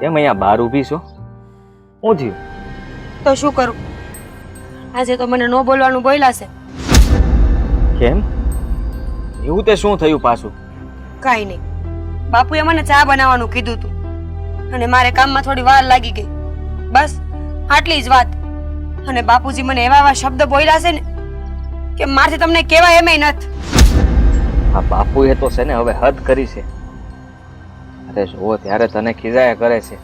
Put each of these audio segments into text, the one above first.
કેમ અહીંયા બહાર ઊભી છો? શું થયું? તો શું કરું? આજે તો મને ન બોલવાનું બોલ્યા છે. કેમ? એવું તે શું થયું પાછું? કાંઈ નહીં. બાપુએ મને ચા બનાવવાનું કીધું હતું અને મારે કામમાં થોડી વાર લાગી ગઈ. બસ આટલી જ વાત. અને બાપુજી મને એવા એવા શબ્દ બોલ્યા છે ને કે મારથી તમને કહેવાય એમેય નથી. આ બાપુએ તો છે ને હવે હદ કરી છે. અરે જો ત્યારે તને ખીજાયા કરે છે,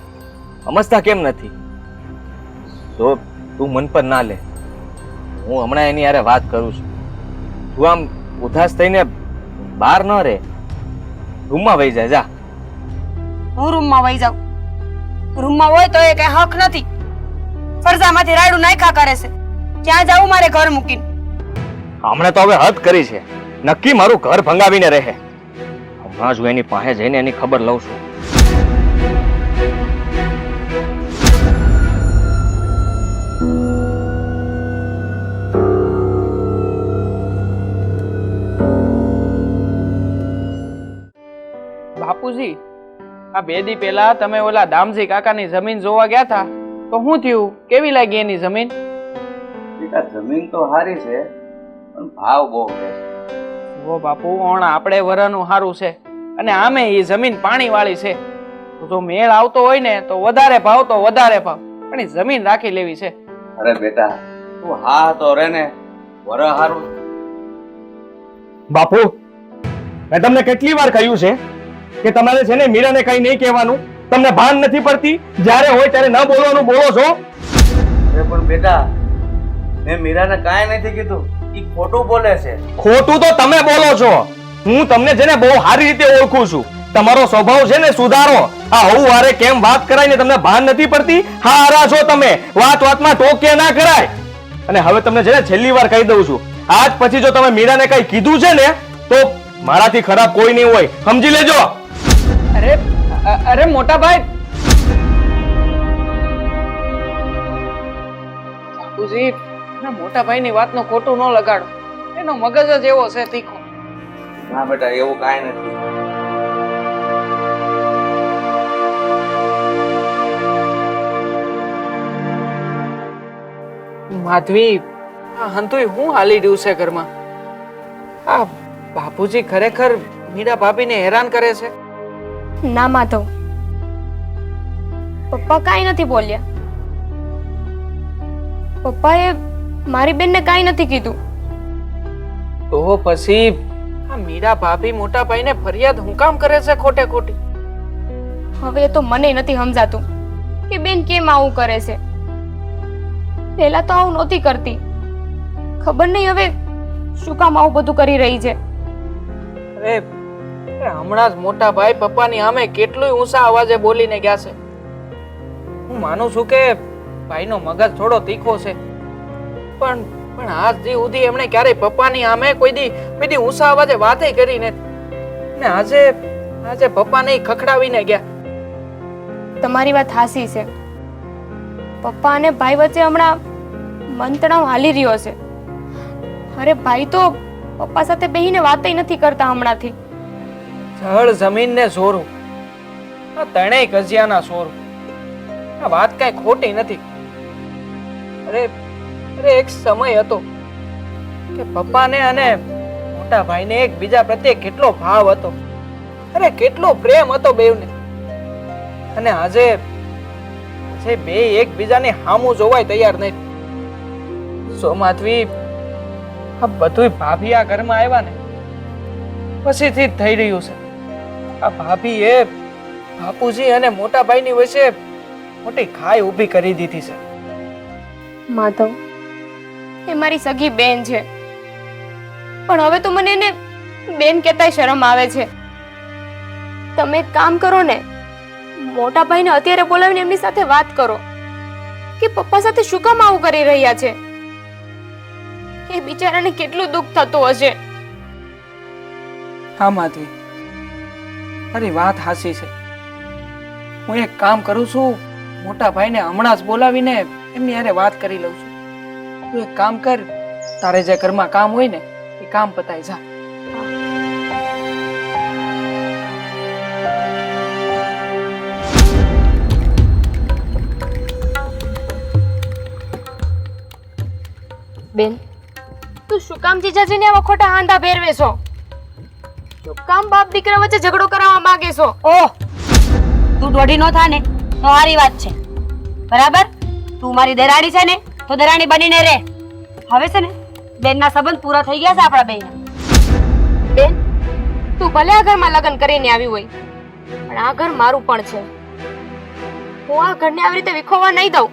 સમજતા કેમ નથી? જો તું મન પર ના લે, હું હમણાં એની યારે વાત કરું છું. તું આમ ઉદાસ થઈને બહાર ન રહે, રૂમમાં વહી જાય. જા. હું રૂમમાં વહી જાઉં? રૂમમાં હોય તો એ કઈ હક નથી. ફરજામાંથી રાયડું નાખ્યા કરે છે. ક્યાં જાવું મારે ઘર મૂકીને? હમણાં તો હવે હદ કરી છે. નક્કી મારું ઘર ભંગાવીને રહે. હમણાં જ હું એની પાસે જઈને એની ખબર લઉં છું. બાપુજી, આ 2 દી પહેલા તમે ઓલા દામજી કાકાની જમીન જોવા ગયા હતા તો શું થયું? કેવી લાગી એની જમીન? બેટા જમીન તો સારી છે પણ ભાવ બહુ છે. ઓ બાપુ, ઓણા આપણે વરાનું સારું છે અને આમે એ જમીન પાણી વાળી છે. તો જો મેળ આવતો હોય ને તો વધારે ભાવ તો વધારે ભાવ, પણ એ જમીન રાખી લેવી છે. અરે બેટા તું હા તો રે ને, વર હારું. બાપુ, મેં તમને કેટલી વાર કહ્યું છે કે તમારે છે ને મીરાને કઈ નહીં કહેવાનું? તમને ભાન નથી પડતી? જ્યારે હોય ત્યારે ન બોલવાનું બોલો છો. અરે પણ બેટા મેં મીરાને કાંઈ નથી કીધું, ઈ ખોટું બોલે છે. ખોટું તો તમે બોલો છો. હું તમને છે ને બહુ સારી રીતે ઓળખું છું. તમારો સ્વભાવ છે ને સુધારો. આ હું વારે કેમ વાત કરાય ને તમને ભાન નથી પડતી? હારા છો તમે, વાત વાતમાં ટોકે ના કરાય. અને હવે તમને છે ને છેલ્લી વાર કહી દઉં છું, આજ પછી જો તમે મીરાને કઈ કીધું છે ને તો મારાથી ખરાબ કોઈ નહીં હોય, સમજી લેજો. અરે મોટા ભાઈ, બાપુજી મોટા ભાઈ ની વાત નું ખોટું ન લગાડો. એનો મગજ જ એવો છે તીખો. ના બેટા એવું કાંઈ નથી. માધવી, આ હંતુય હું હાલી રહ્યું છે ઘરમાં? આ બાપુજી ખરેખર મીરા ભાભીને હેરાન કરે છે. ના માધવ, પપ્પા કાંઈ નથી બોલ્યા. પપ્પાએ મારી બેનને કાંઈ નથી કીધું. તો પછી આ મીરા ભાભી મોટા ભાઈને ફરિયાદ હું કામ કરે છે ખોટે ખોટી? હવે એ તો મને નથી સમજાતું કે બેન કેમ આવું કરે છે. પહેલા તો આવું નહોતી કરતી. ખબર નહીં હવે શું કામ આવું બધું કરી રહી છે. અરે હમણાં જ મોટા ભાઈ પપ્પાની સામે કેટલું ઊંચા અવાજે બોલીને ગયા છે. હું માનું છું કે ભાઈનો મગજ થોડો તીખો છે, પણ આજ દી સુધી એમણે ક્યારેય પપ્પાની સામે કોઈ દી ઊંચા અવાજે વાતે કરી નથી. ને આજે પપ્પાને ખખડાવીને ગયા. તમારી વાત હાસી છે. પપ્પા અને ભાઈ વચ્ચે હમણાં મંતણાવ હાલી રહ્યો છે. અરે ભાઈ તો પપ્પા સાથે બેહીને વાતય નથી કરતા હમણાંથી. જળ જમીન ને સોરું, આ ત્રણેય કજિયાના સોરું. આ વાત કઈ ખોટી નથી. અરે એક સમય હતો કે પપ્પાને અને મોટા ભાઈને એકબીજા પ્રત્યે કેટલો ભાવ હતો. અરે કેટલો પ્રેમ હતો બેવને. અને આજે બે એકબીજાને હામું જોવાય તૈયાર નહીં. સોમાધવી, આ બધુંય ભાભી આ ઘરમાં આવ્યા ને પછીથી જ થઈ રહ્યું છે. આ ભાભી એ બાપુજી અને મોટા ભાઈની વચ્ચે મોટી ખાઈ ઊભી કરી દીધી છે. માધવ, એ મારી સગી બેન છે, પણ હવે તો મને એને બેન કહેતાય શરમ આવે છે. તમે એક કામ કરો ને, મોટા ભાઈને અત્યારે બોલાવીને એમની સાથે વાત કરો કે પપ્પા સાથે શું કામ આવું કરી રહ્યા છે. એ બિચારાને કેટલું દુઃખ થતું હશે. હા માધવી, તારી વાત હાચી છે. હું એક કામ કરું છું, મોટા ભાઈને હમણાં જ બોલાવીને એમની હારે વાત કરી લઉં છું. તું એક કામ કર, તારે જે ઘરમાં કામ હોય ને એ કામ પતાય જા. બેન તું શું કામ જીજાજીને આવા ખોટા હાંધા ભેરવે છો? શું કામ બાપ દીકરા વચ્ચે ઝઘડો કરાવવા માંગે છો? ઓહ, તું દોઢી નો થા ને તો સારી વાત છે, બરાબર? તું મારી દેરાણી છે ને તો દેરાણી બનીને રહે. હવે છે ને બેનના સંબંધ પૂરા થઈ ગયા છે આપણા બેયના. બેન તું ભલે આ ઘરમાં લગ્ન કરીને આવી હોય, પણ આ ઘર મારું પણ છે. હું આ ઘરને આવી રીતે વિખોવા નહીં દઉં.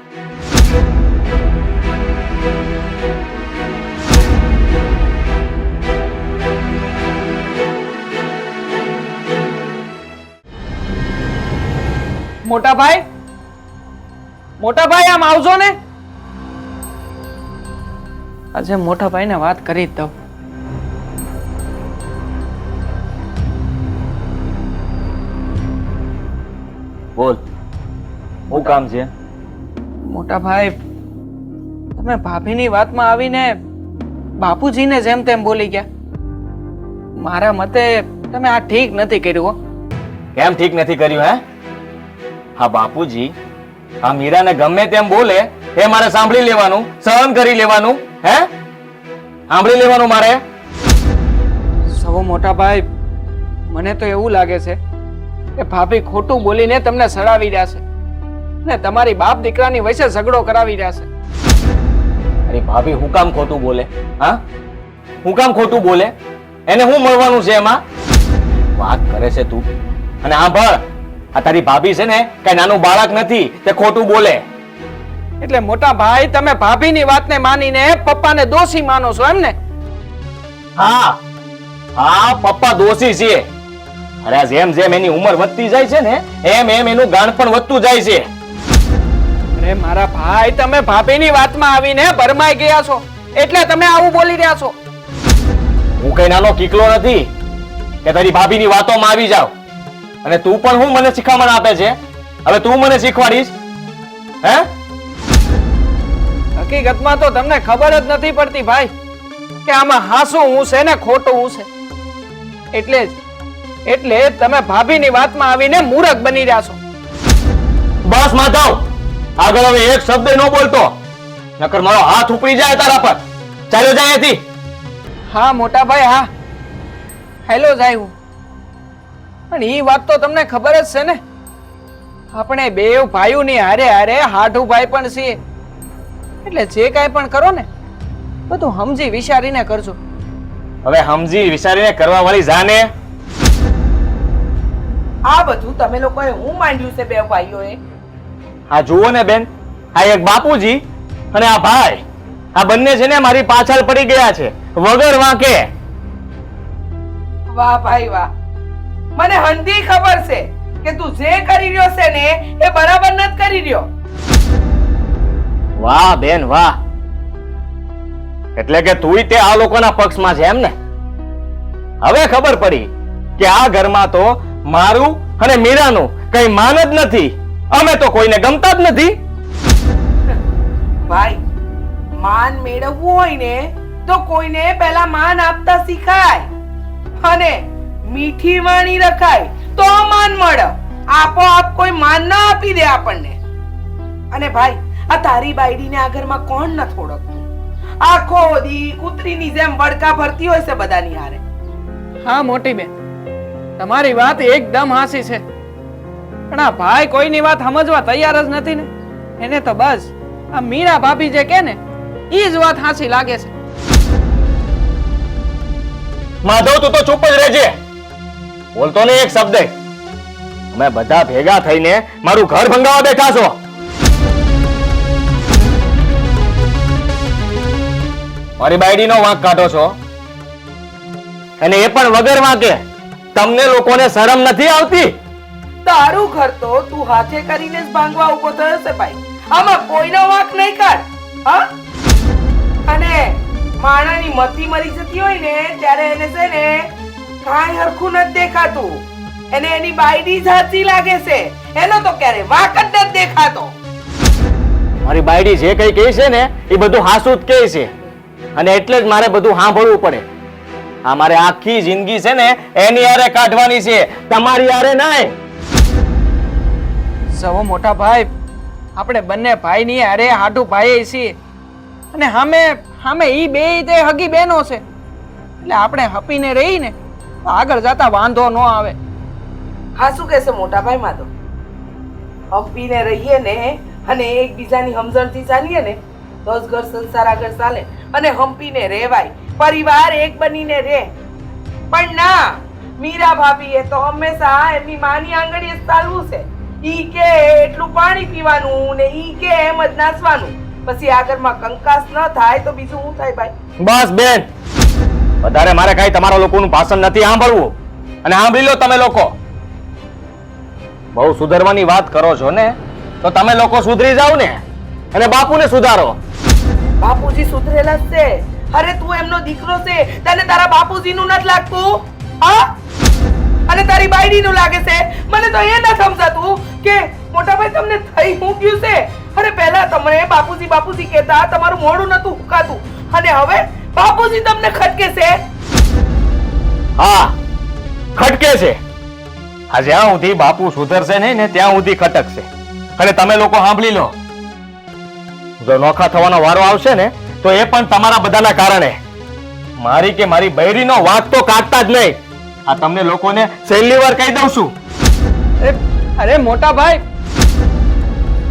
મોટા ભાઈ, મોટા ભાઈ આમ આવજો ને. આજે મોટા ભાઈને વાત કરી જ દઉં. બોલ, શું કામ છે? મોટા ભાઈ, તમે ભાભીની વાતમાં આવીને બાપુજીને જેમ તેમ બોલી ગયા. મારા મતે તમે આ ઠીક નથી કર્યું હો. કેમ ઠીક નથી કર્યું હે? હા બાપુજી, આ મીરાને ગમે તેમ બોલે એ મારે સાંભળી લેવાનું, સહન કરી લેવાનું, હે? સાંભળી લેવાનું મારે. સૌ મોટા ભાઈ, મને તો એવું લાગે છે કે ભાભી ખોટું બોલીને તમને સડાવી રહ્યા છે ને તમારી બાપ દીકરાની વચ્ચે ઝઘડો કરાવી રહ્યા છે. અરે ભાભી હું કામ ખોટું બોલે? હા, હું કામ ખોટું બોલે? એને હું મળવાનું છે એમાં? વાત કરે છે તું. અને હા ભળ, આ તારી ભાભી છે ને કઈ નાનું બાળક નથી તે ખોટું બોલે. એટલે મોટા ભાઈ, તમે ભાભીની વાતને માનીને પપ્પાને દોષી માનો છો એમ ને? હા હા, પપ્પા દોષી છે. અરે આ જેમ જેમ એની ઉંમર વધતી જાય છે ને એમ એમ એનું ગાણ પણ વધતું જાય છે. અરે મારા ભાઈ, તમે ભાભીની વાતમાં આવીને ભરમાઈ ગયા છો એટલે તમે આવું બોલી રહ્યા છો. હું કઈ નાનો કીકલો નથી કે તારી ભાભીની વાતોમાં આવી જાવ. અને તું પણ હું મને શિખામણ આપે છે? હવે તું મને શીખવાડીશ? હે? હકીકતમાં તો તમને ખબર જ નથી પડતી ભાઈ કે આમાં હાસું હું છે ને ખોટું હું છે. એટલે તમે ભાભીની વાતમાં આવીને મૂરખ બની રહ્યા છો. બસ માધવ, આગળ હવે એક શબ્દ ન બોલતો, નકર મારો હાથ ઉપડી જાય તારા પર. ચાલ્યો જાય અહીંથી. હા મોટા ભાઈ, હા હેલો જાય હું. પણ એ વાત તો તમને ખબર જ છે ને, આપણે બે ભાઈઓની હારે હારે હાઠું ભાઈ પણ છીએ. એટલે જે કાંઈ પણ કરો ને બધું સમજી વિચારીને કરજો. હવે સમજી વિચારીને કરવા વાળી જાને. આ બધું તમે લોકોએ હું માંડ્યું છે બે ભાઈઓએ? હા જુઓ ને બેન, આ એક બાપુજી અને આ ભાઈ, આ બંને છે ને મારી પાછળ પડી ગયા છે વગર વાંકે. વાહ ભાઈ વાહ, મને હંધી ખબર છે કે તું જે કરી રહ્યો છે ને એ બરાબર નથી કરી રહ્યો. વાહ બેન વાહ, એટલે કે તુંય તે આ લોકોના પક્ષમાં છે એમ ને? હવે ખબર પડી કે આ ઘરમાં તો મારું અને મીરાનું કઈ માન જ નથી. અમે તો કોઈને ગમતા જ નથી. ભાઈ, માન મેળવવું હોય ને તો કોઈને પહેલા માન આપતા શીખાય અને મીઠી વાણી રખાય તો માન મળે. આપોઆપ કોઈ માન ના આપી દે આપણને. અને ભાઈ, આ તારી બાયડીને આ ઘરમાં કોણ નથી ઓળખતું? આખો દી કૂતરીની જેમ વડકા ભરતી હોય છે બધાની હારે. હા મોટી બેન, તમારી વાત એકદમ હાસી છે. પણ આ ભાઈ કોઈની વાત સમજવા તૈયાર જ નથી ને. એને તો બસ આ મીરા ભાભી જે કે ને ઈ જ વાત હાસી લાગે છે. માધવ તું તો ચૂપ જ રહેજે, બોલતો નહીં એક શબ્દ. અમે બધા ભેગા થઈને મારું ઘર ભંગાવા બેઠા છો. મારી બાયડીનો વાંક કાઢો છો અને એ પણ વગર વાંકે. તમને લોકોને શરમ નથી આવતી? તારું ઘર તો તું હાથે કરીને જ ભાંગવા ઉભો થયો છે ભાઈ. આમાં કોઈનો વાંક નહીં કાઢ. હા? અને માણાની મતી મરી જતી હોય ને ત્યારે એને છે ને કાંઈ હરખું નથી દેખાતું. એને એની બાયડી જ સાચી લાગે છે, એનો તો ક્યારે વાંક જ નથી દેખાતો. મારી બાયડી જે કઈ કહે છે ને એ બધું હાસું જ કહે છે અને એટલે જ મારે બધું સાંભળવું પડે. આ મારે આખી જિંદગી છે ને એની હારે કાઢવાની છે, તમારી હારે નહીં. સૌ મોટા ભાઈ, આપણે બંને ભાઈની હારે હાટુ ભાઈ છીએ અને સામે ઈ બે તે હગી બહેનો છે, એટલે આપણે હપીને રહીને તો આગળ જતા વાંધો ન આવે. હા શું કહેશે મોટા ભાઈ માધવ? હંપીને રહીએ ને અને એકબીજાની સમજણથી ચાલીએ ને તો જ ઘર સંસાર આગળ ચાલે અને હંપીને રહેવાય, પરિવાર એક બનીને રહે. પણ ના, મીરા ભાભીએ તો હંમેશા એમની માની આંગળીએ જ ચાલવું છે. ઈ કે એટલું પાણી પીવાનું ને ઈ કે એમ જ નાચવાનું. પછી આગળમાં કંકાસ ન થાય તો બીજું શું થાય ભાઈ? બસ બેન, વધારે મારે કઈ તમારા લોકોનું ભાષણ નથી સાંભળવું. અને સાંભળી લો તમે લોકો, બહુ સુધરવાની વાત કરો છો ને તો તમે લોકો સુધરી જાઓ ને અને બાપુને સુધારો. બાપુજી સુધરેલા જ છે. અરે તું એમનો દીકરો છે, તને તારા બાપુજીનું નથી લાગતું? હા? અને તારી બાયડીનું લાગે છે? મને તો એ ન સમજાતું કે મોટા ભાઈ તમને થઈ શું ગયું છે? અરે પહેલા તમને બાપુજી બાપુજી કહેતા તમારું મોઢું નતું હુકાતું અને હવે બાપુજી તમને ખટકે છે? હા, ખટકે છે. આ જ્યાં સુધી બાપુ સુધરશે નહીં ને ત્યાં સુધી ખટકશે. અને તમે લોકો સાંભળી લો, જો નોખા થવાનો વારો આવશે ને તો એ પણ તમારા બધાના કારણે. મારી કે મારી બૈરીનો વાત તો કાઢતા જ નહીં. આ તમને લોકોને છેલ્લી વાર કહી દઉં છું. અરે મોટા ભાઈ,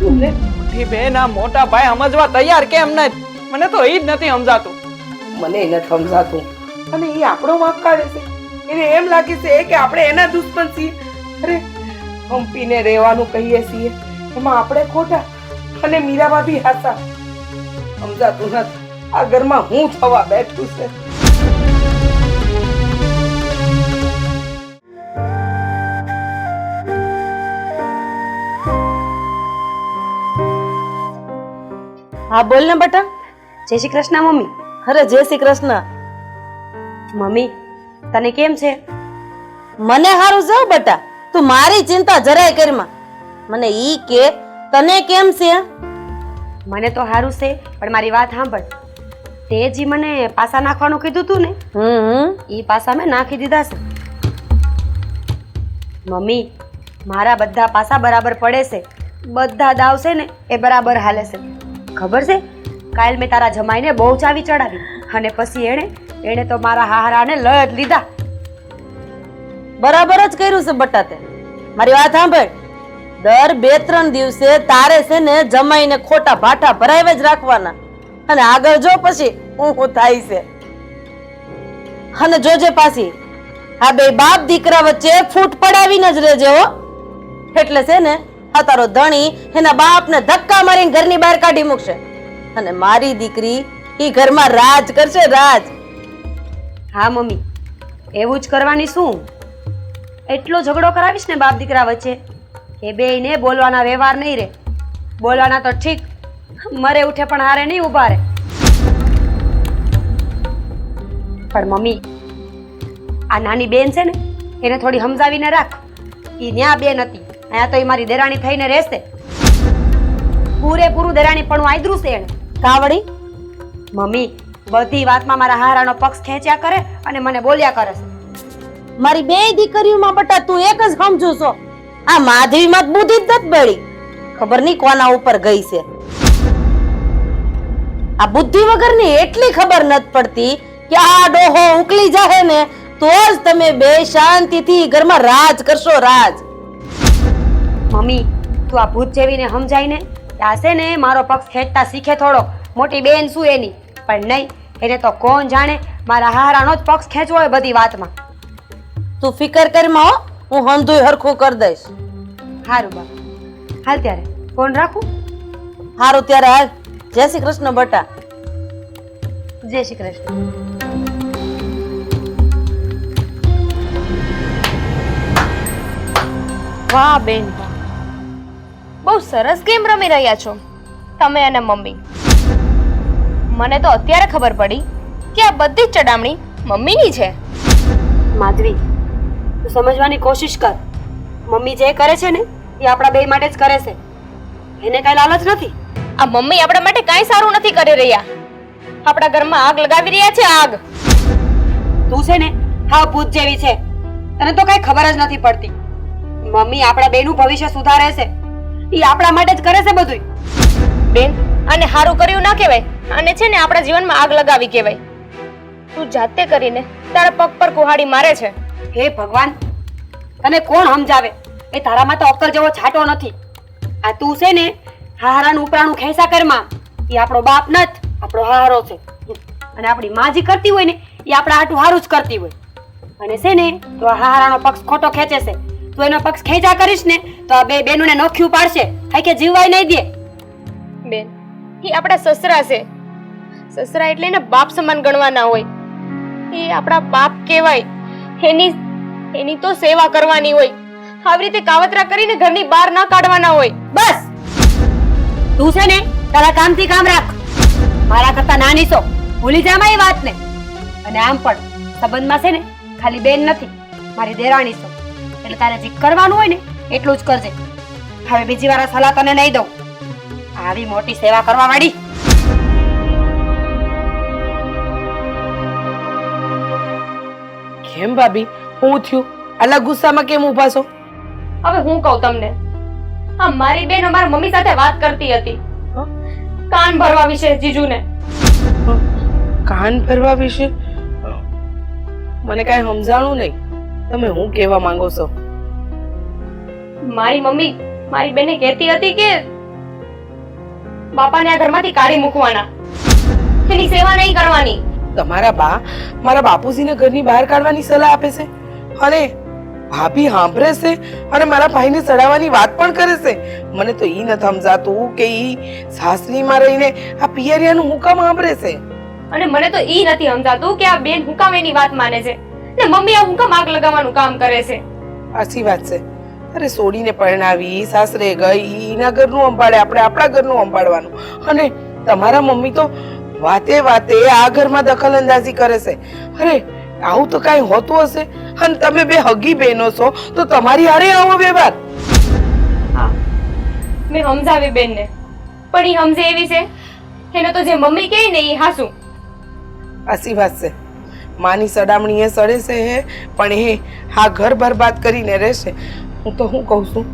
મોટી બેન આ મોટા ભાઈ સમજવા તૈયાર કેમ નથી? મને તો ઈ જ નથી સમજાતું. મને એ નથી સમજાતું. અને એ આપણો વાંક કાઢે છે. એને એમ લાગે છે કે આપણે એના દુશ્મન છીએ. અરે હંપીને રહેવાનું કહીએ છીએ એમાં આપણે ખોટા અને મીરા ભાભી હાસા. સમજાતું નથી આ ઘરમાં હું થવા બેઠું છે. હા બોલ ને બટા. જય શ્રી કૃષ્ણ મમ્મી. અરે જય શ્રી કૃષ્ણ. મમ્મી તને કેમ છે? મને હારું જાવ બટા, તું મારી ચિંતા જરાય કરમાં. મને ઈ કે તને કેમ છે? મને તો સારું છે, પણ મારી વાત સાંભળ. તે જી મને પાસા નાખવાનું કીધું તું ને, ઈ પાસા મેં નાખી દીધા છે. મમ્મી મારા બધા પાસા બરાબર પડે છે, બધા દાવ છે ને એ બરાબર હાલે છે. ખબર છે કાલ મેં તારા જમાઈને બહુ ચાવી ચડાવી અને પછી એણે તો મારા હારાને લઈ જ લીધા. બરાબર જ કર્યું છે બટા તે. મારી વાત સાંભળ, દર 2-3 દિવસે તારે છે ને જમાઈને ખોટા ભાઠા ભરાવે જ રાખવાના અને આગળ જો પછી હું થાય છે. અને જોજે પાછી આ બે બાપ દીકરા વચ્ચે ફૂટ પડાવીને જ રહેજે હો. એટલે છે ને આ તારો ધણી એના બાપને ધક્કા મારીને ઘરની બહાર કાઢી મૂકશે અને મારી દીકરી ઈ ઘરમાં રાજ કરશે, રાજ. હા મમ્મી એવું જ કરવાની. શું એટલો ઝઘડો કરાવીશ ને બાપ દીકરા વચ્ચે એ બેયને બોલવાના વ્યવહાર નહીં રે. બોલવાના તો ઠીક, મરે ઉઠે પણ હારે નહીં ઉભા રે. પણ મમ્મી આ નાની બેન છે ને એને થોડી સમજાવીને રાખ. ઈ ન્યા બેન હતી, અહીંયા તો ઈ મારી દેરાણી થઈને રહેશે. પૂરેપૂરું દેરાણી પણ આદરું છે એને. કાવડી મમ્મી બધી વાતમાં મારા હારાનો પક્ષ ખેંચ્યા કરે અને મને બોલ્યા કરે છે. મારી બે દીકરીઓમાં બટા તું એક જ સમજુ છો. આ માધવીમાં બુદ્ધિ જ નથી બળી. ખબર નહીં કોના ઉપર ગઈ છે. આ બુદ્ધિ વગરની એટલી ખબર નથી પડતી કે આ ડોહો ઉકલી જાહે ને તો જ તમે બે શાંતિથી ઘરમાં રાજ કરશો, રાજ. મમ્મી તું આ ભૂત જેવીને સમજાય ને આ છે ને મારો પક્ષ ખેંચતા શીખે થોડો. મોટી બેન શું એની, પણ નહીં, એને તો કોણ જાણે મારા હારાનો જ પક્ષ ખેંચવો હોય બધી વાતમાં. તું ફિકર કરમાં હો, હું હંધુય હરખું કરી દઈશ. હારું બાપ, હાલ ત્યારે ફોન રાખું. હારું ત્યારે હાલ. જય શ્રી કૃષ્ણ બટા. જય શ્રી કૃષ્ણ. વાહ બેન વાહ, બહુ સરસ ગેમ રમી રહ્યા છો તમે અને મમ્મી. મને તો અત્યારે ખબર પડી કે આ બધી જ ચડામણી મમ્મીની છે. માધવી તું સમજવાની કોશિશ કર. મમ્મી જે કરે છે ને એ આપણા બે માટે જ કરે છે, એને કઈ લાલચ નથી. આ મમ્મી આપણા માટે કાંઈ સારું નથી કરી રહ્યા. આપણા ઘરમાં આગ લગાવી રહ્યા છે, આગ. તું છે ને હા ભૂત જેવી છે, તને તો કઈ ખબર જ નથી પડતી. મમ્મી આપણા બેનું ભવિષ્ય સુધારે છે, એ આપણા માટે જ કરે છે બધું. બેન અને સારું કર્યું ના કહેવાય, અને છે ને આપણા જીવનમાં આગ લગાવી કહેવાય. તું જાતે કરીને તારા પગ પર કુહાડી મારે છે. હે ભગવાન, તને કોણ સમજાવે? એ તારામાં તો અક્કલ જેવો છાંટો નથી. આ તું છે ને હારાનું ઉપરાણું ખેંચા કરમાં, એ આપણો બાપ નથ, આપણો હારો છે. અને આપણી માં જે કરતી હોય ને એ આપણા હાટું હારું જ કરતી હોય. અને છે ને તો આ હારાનો પક્ષ ખોટો ખેંચે છે. તું એનો પક્ષ ખેંચા કરીશ ને તો આ બે બેનોને નોખ્યું પાડશે, hay કે જીવવાય નહીં દે. બેન, એ આપણા સસરા છે. સસરા એટલે એને બાપ સમાન ગણવાના હોય. એ આપણા બાપ કહેવાય. એની તો સેવા કરવાની હોય. આવી રીતે કાવતરા કરીને ઘરની બહાર ના કાઢવાના હોય. બસ તું છે ને તારા કામથી કામ રાખ. મારા કરતા નાની છો, ભૂલી જા એ વાતને. અને આમ પણ સંબંધમાં છે ને ખાલી બેન નથી, મારી દેરાણી છો. એટલે તારે જે કરવાનું હોય ને એટલું જ કરજે. હવે બીજી વાર આ સલાહ તને નહીં દઉં. આવી મોટી સેવા કરવા વાળી. કેમ ભાભી, હું થયું? આલા ગુસ્સામાં કેમ ઊભા છો? હવે હું કહું તમને, આ મારી બેન અમારા મમ્મી સાથે વાત કરતી હતી કાન ભરવા વિશે જીજુને. કાન ભરવા વિશે? મને કાંઈ સમજાણું નહીં. તમે હું કહેવા માંગો છો? મારી મમ્મી મારી બેને કહેતી હતી કે બાપાને આ ઘરમાંથી કાઢી મૂકવાના, એની સેવા નહીં કરવાની. તમારા બા મારા બાપુજીને ઘરની બહાર કાઢવાની સલાહ આપે છે, અને ભાભી સાંભળે છે અને મારા ભાઈને ચડાવવાની વાત પણ કરે છે. મને તો ઈ નથી સમજાતું કે ઈ સાસરીમાં રહીને આ પિયરિયાનું હુકમ સાંભળે છે. અને મને તો ઈ નથી સમજાતું કે આ બેન હુકમ એની વાત માને છે ને મમ્મી આ હુકમ આગ લગાવવાનું કામ કરે છે. સાચી વાત છે. અરે સોડીને પરણાવી સાસરે ગઈ, એના ઘરનું સંભાળે, આપણે આપણા ઘરનું સંભાળવાનું. અને તમારા મમ્મી તો વાતે વાતે આ ઘરમાં દખલ અંદાજી કરે છે. અરે આવું તો કાંઈ હોતું હશે? અને તમે બે હગી બહેનો છો તો તમારી હારે આવો વ્યવહાર. હા, મેં સમજાવી બેનને, પણ ઈ સમજે એવી છે એને તો જે મમ્મી કહે ને ઈ હાસું. સાચી વાત છે. માની સડામણી એ સડે છે હે, પણ એ આ ઘર બરબાદ કરીને રહેશે. હું તો હું કહું છું,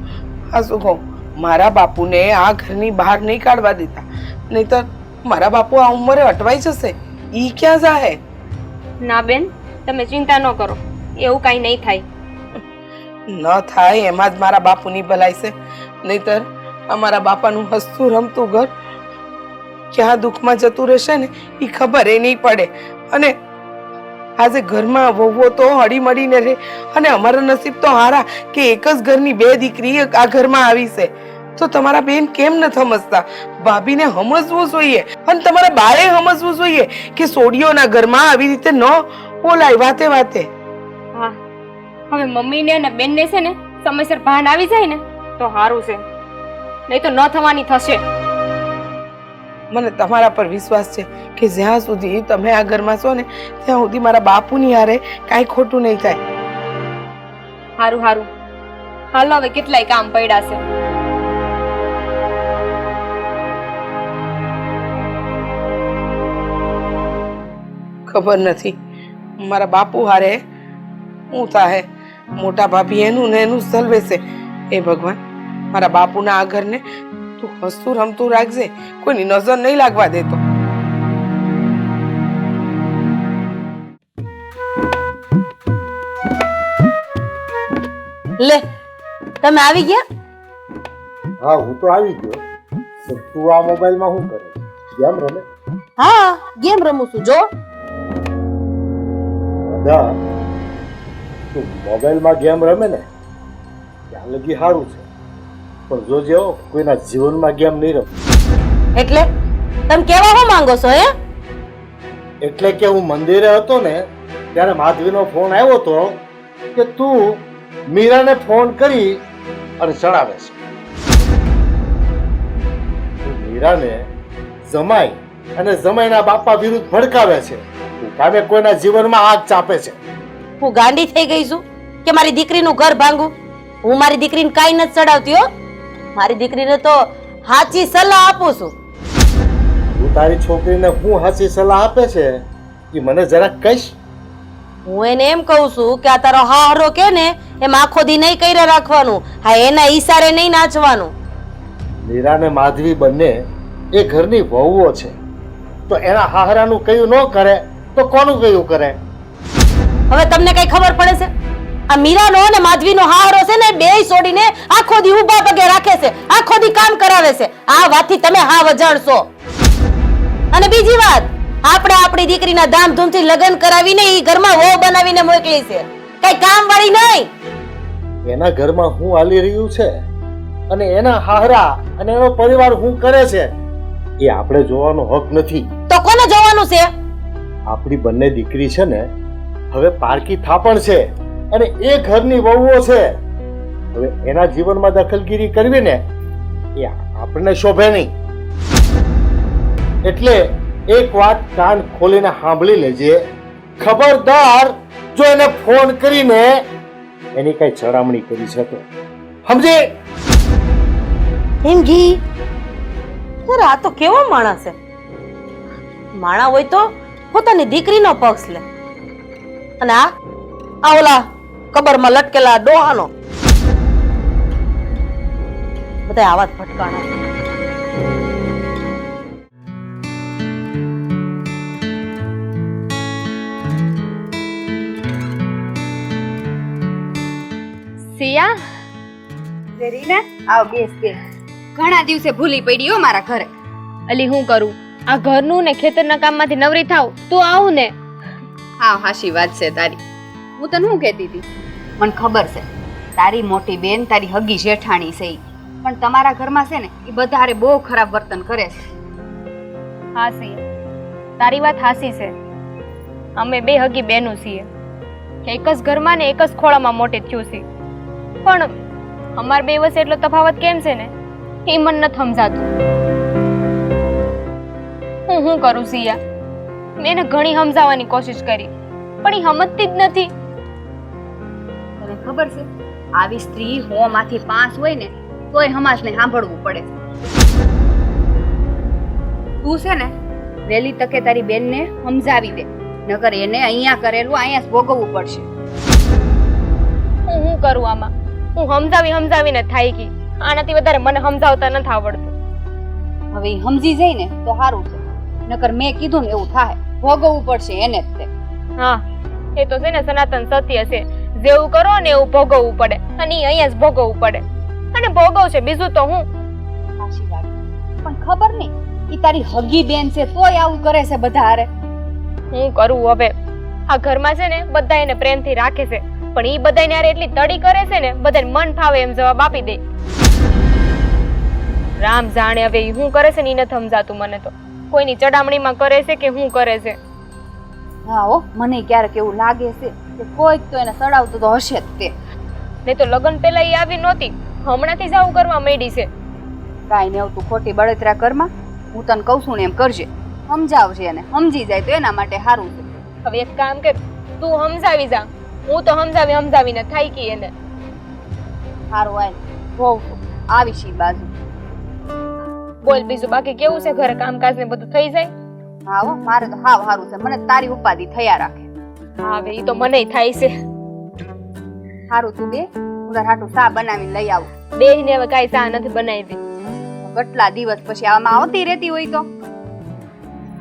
આ શું કહું, મારા બાપુને આ ઘરની બહાર નહીં કાઢવા દેતા, નહીતર મારા બાપુ આ ઉંમરે અટવાઈ જશે. ઈ ક્યાં જાહે? ના બેન, તમે ચિંતા ન કરો, એવું કાંઈ નહીં થાય. ન થાય એમાં જ મારા બાપુની ભલાઈ છે. નહીતર અમારા બાપાનું હસતું રમતું ઘર ક્યાં દુઃખમાં જતું રહેશે ને એ ખબર એ નહીં પડે. અને આજે ઘરમાં વહુઓ તો હળી મળીને રહે, અને અમારા નસીબ તો હારા કે એક જ ઘરની બે દીકરી આ ઘરમાં આવી છે. તો તમારા બેન કેમ ન સમજતા? ભાભીને સમજવું જોઈએ, અને તમારા બાએ સમજવું જોઈએ કે સોડીઓના ઘરમાં આવી રીતે ન બોલાય વાતે વાતે. હા, હવે મમ્મીને અને બેનને છે ને સમયસર ભાન આવી જાય ને તો સારું છે, નહીં તો ન થવાની થશે. મને તમારા પર વિશ્વાસ છે કે જ્યાં સુધી તમે આ ઘરમાં છો ને ત્યાં સુધી મારા બાપુની હારે કાંઈ ખોટું નહીં થાય. હારું હારું, હાલો હવે કેટલાય કામ પડ્યા છે. ખબર નથી મારા બાપુ હારે હું થાય. મોટા ભાભી એનું ને એનું સલવે છે. એ ભગવાન, મારા બાપુના આ ઘરને તું હસતું રમતું રાખજે, કોઈની નજર નહીં લાગવા દેતો. લે, તમે આવી ગયા? હા, હું તો આવી ગયો. પણ તું આ મોબાઈલમાં શું કરે? ગેમ રમે? હા, ગેમ રમું છું. જો દાદા, તું મોબાઈલમાં ગેમ રમે ને ત્યાં લગી સારું છે, પણ જોજે હો, કોઈના જીવનમાં ગેમ નહીં રમે. એટલે તમે કેવા શું માંગો છો? હે, એટલે કે હું મંદિરે હતો ને ત્યારે માધવીનો ફોન આવ્યો હતો કે તું મીરાને ફોન કરી અને ચડાવે છે. તું મીરાને જમાઈ અને જમાઈના બાપા વિરુદ્ધ ભડકાવે છે. તું કામે કોઈના જીવનમાં આગ ચાપે છે. હું ગાંડી થઈ ગઈ છું કે મારી દીકરીનું ઘર ભાંગું? હું મારી દીકરીને કાંઈ નથી ચડાવતી હો. મારી દીકરીને તો સાચી સલાહ આપું છું. તું તારી છોકરીને હું સાચી સલાહ આપે છે એ મને જરાક કહીશ? હું એને એમ કહું છું કે આ તારો હારો કે ને એમ આખો દી નહીં કર્યા રાખવાનું, હા એના ઈશારે નહીં નાચવાનું. મીરા ને માધવી બંને એ ઘરની વહુઓ છે, તો એના હાહરાનું કયું ન કરે તો કોનું કયું કરે? હવે તમને કઈ ખબર પડે છે? આ મીરાનો અને માધવીનો હારો છે ને, બેય છોડીને આખો દી ઊભા પગે રાખે છે, આખો દી કામ કરાવે છે. આ વાતથી તમે હાવ અજાણ છો. અને બીજી વાત, આપણે આપણી દીકરીના ધામધૂમથી લગ્ન કરાવીને ઈ ઘરમાં વહુ બનાવીને મોકલી છે, કઈ કામવાળી નહીં. એના ઘરમાં હું હાલી રહ્યું છે અને એના હાહરા અને એનો પરિવાર હું કરે છે એ આપણે જોવાનો હક નથી. તો કોને જોવાનું છે? આપણી બંને દીકરી છે ને હવે પારકી થાપણ છે અને એ ઘરની વહુઓ છે. હવે એના જીવનમાં દખલગીરી કરવી ને એ આપણને શોભે નહીં. એટલે એક વાત કાન ખોલીને સાંભળી લેજે, ખબરદાર જો એને ફોન કરીને એની કઈ ચડામણી કરી છે તો સમજે. હિંગી અરે આ તો કેવો માણસ છે! માણા હોય તો પોતાની દીકરીનો પક્ષ લે, અને આ ઓલા કબરમાં લટકેલા ડોહાનો બધા આવા જ ભટકાણા. સિયા રીના આવ બેસ બેસ. ઘણા દિવસે ભૂલી પડી હો મારા ઘરે. અલી હું કરું, આ ઘરનું ને ખેતરના કામમાંથી નવરી થાવ તું આવું ને. હા હાશી વાત છે તારી. હું તને શું કહેતી હતી, મને ખબર છે તારી મોટી બેન તારી હગી જેઠાણી છે ઈ. પણ તમારા ઘરમાં છે ને એ બધારે બહુ ખરાબ વર્તન કરે છે. હા સિયા, તારી વાત હાસી છે. અમે બે હગી બેનું છીએ, એક જ ઘરમાં ને એક જ ખોળામાં મોટી થયું છે. પણ અમાર બે વચ્ચે એટલો તફાવત કેમ છે ને એ મને નથી સમજાતું. હું કરું સિયા? મેં એને ઘણી સમજાવવાની કોશિશ કરી પણ એ સમજતી જ નથી. તને ખબર છે આવી સ્ત્રી હોમાંથી 5 હોય ને તોય સમાજને સાંભળવું પડે. તું છે ને વહેલી તકે તારી બેનને સમજાવી દે, નકર એને અહીંયા કરેલું અહીંયા જ ભોગવવું પડશે. હું કરું આમાં? હું સમજાવીને થાય ગઈ, આનાથી વધારે મને સમજાવતા નથી આવડતું. હવે ઈ સમજી જાય ને તો સારું છે, નકર મેં કીધું ને એવું થાય, ભોગવવું પડશે એને જ તે. હા એ તો છે ને સનાતન સત્ય છે, જેવું કરો ને એવું ભોગવવું પડે, અને ઈ અહીંયા જ ભોગવવું પડે, અને ભોગવશે બીજું તો હું. સાચી વાત, પણ ખબર નહીં ઈ તારી હગી બેન છે તોય આવું કરે છે બધા હારે. હું કરું હવે? આ ઘરમાં છે ને બધા એને પ્રેમથી રાખે છે, પણ ઈ બધાને યાર એટલી તડી કરે છે ને બધાને મન ફાવે એમ જવાબ આપી દે. રામ જાણે હવે ઈ શું કરે છે ને ઈ નથી સમજાતું મને તો. કોઈની ચડામણીમાં કરે છે કે શું કરે છે? હા હો, મને ક્યારેક એવું લાગે છે કે કોઈક તો એને સડાવતું તો હશે જ તે. નહીં તો લગ્ન પહેલા ઈ આવી નહોતી, હમણાંથી જ આવું કરવા માંડી છે. કાંઈ ને તું ખોટી બળતરા કરમાં, હું તને કહું છું ને એમ કરજે, સમજાવજે એને, સમજી જાય તો એના માટે સારું છે. હવે એક કામ કર, તું સમજાવી જા, હું તો સમજાવીને થાકી એને. સારું આય જોઉં છું, આવીશ ઈ બાજુ. બોલ બીજું બાકી કેવું છે ઘરે? કામકાજ ને બધું થઈ જાય? હા હો, મારે તો હાવ સારું છે, મને તારી ઉપાધિ થયા રાખે. હા હવે ઈ તો મને થાય છે. સારું તું બે, હું તાર હાટું ચા બનાવીને લઈ આવું. બેહીને હવે કાંઈ ચા નથી બનાવી. કેટલા દિવસ પછી આમાં આવતી રહેતી હોય તો.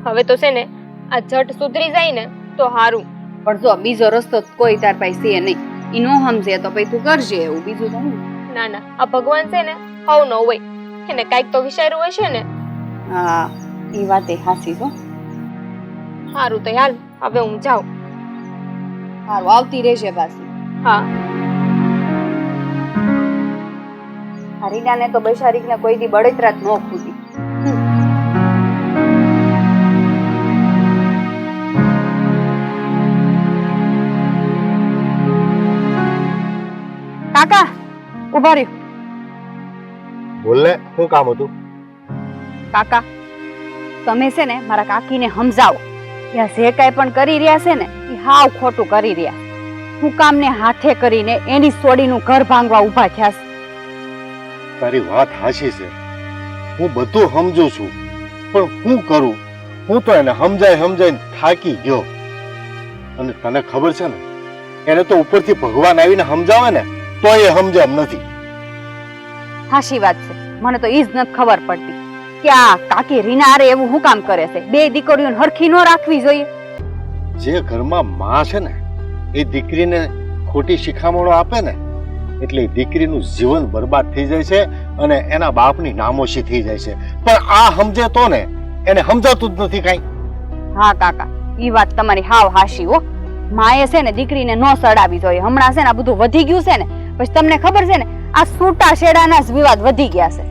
હવે તો છે ને આ જટ સુધરી જાય ને તો હારું. પણ જો બીજો રસ્તો કોઈ તાર પાસે છે નહીં, ઈ નો સમજે તો પછી તું કરજે એવું, બીજું તો હું. ના ના, આ ભગવાન છે ને હવ ન હોય, એને કાંઈક તો વિચાર્યું હશે ને. હા એ વાતે હાસી છો. હારું તો હાલ હવે હું જાઉં. સારું આવતી રહેજે પાછી. હા. હરીનાને તો બૈશારીકને કોઈ દી બળતરા જ ન ખૂટી. કાકા ઉભા રહ્યો. બોલ ને, શું કામ હતું? કાકા તમે છે ને મારા કાકીને સમજાવો કે આ જે કાંઈ પણ કરી રહ્યા છે ને એ હાવ ખોટું કરી રહ્યા. હું કામને હાથે કરીને એની સોડીનું ઘર ભાંગવા ઊભા થયા છે. તારી વાત હાચી છે, હું બધું સમજુ છું, પણ હું કરું? હું તો એને સમજાઈને થાકી ગયો. અને તને ખબર છે ને, એને તો ઉપરથી ભગવાન આવીને સમજાવે ને તો એ સમજે એમ નથી. હાશી વાત છે, મને તો ઈ જ નથી ખબર પડતી. કે આ કાકી રીના હારે એવું શું કામ કરે છે? બે દીકરીઓને હરખી ન રાખવી જોઈએ? જે ઘરમાં માં છે ને એ દીકરીને ખોટી શિખામણો આપે ને એટલે એ દીકરીનું જીવન બરબાદ થઈ જાય છે અને એના બાપની નામોશી થઈ જાય છે. પણ આ સમજે તો ને, એને સમજાતું જ નથી કાંઈ. હા કાકા, ઈ વાત તમારી હાવ હાશી હો. માએ છે ને દીકરીને ન સડાવી જોઈએ. હમણાં છે ને આ બધું વધી ગયું છે ને, પછી તમને ખબર છે ને આ છૂટા છેડાના જ વિવાદ વધી ગયા છે.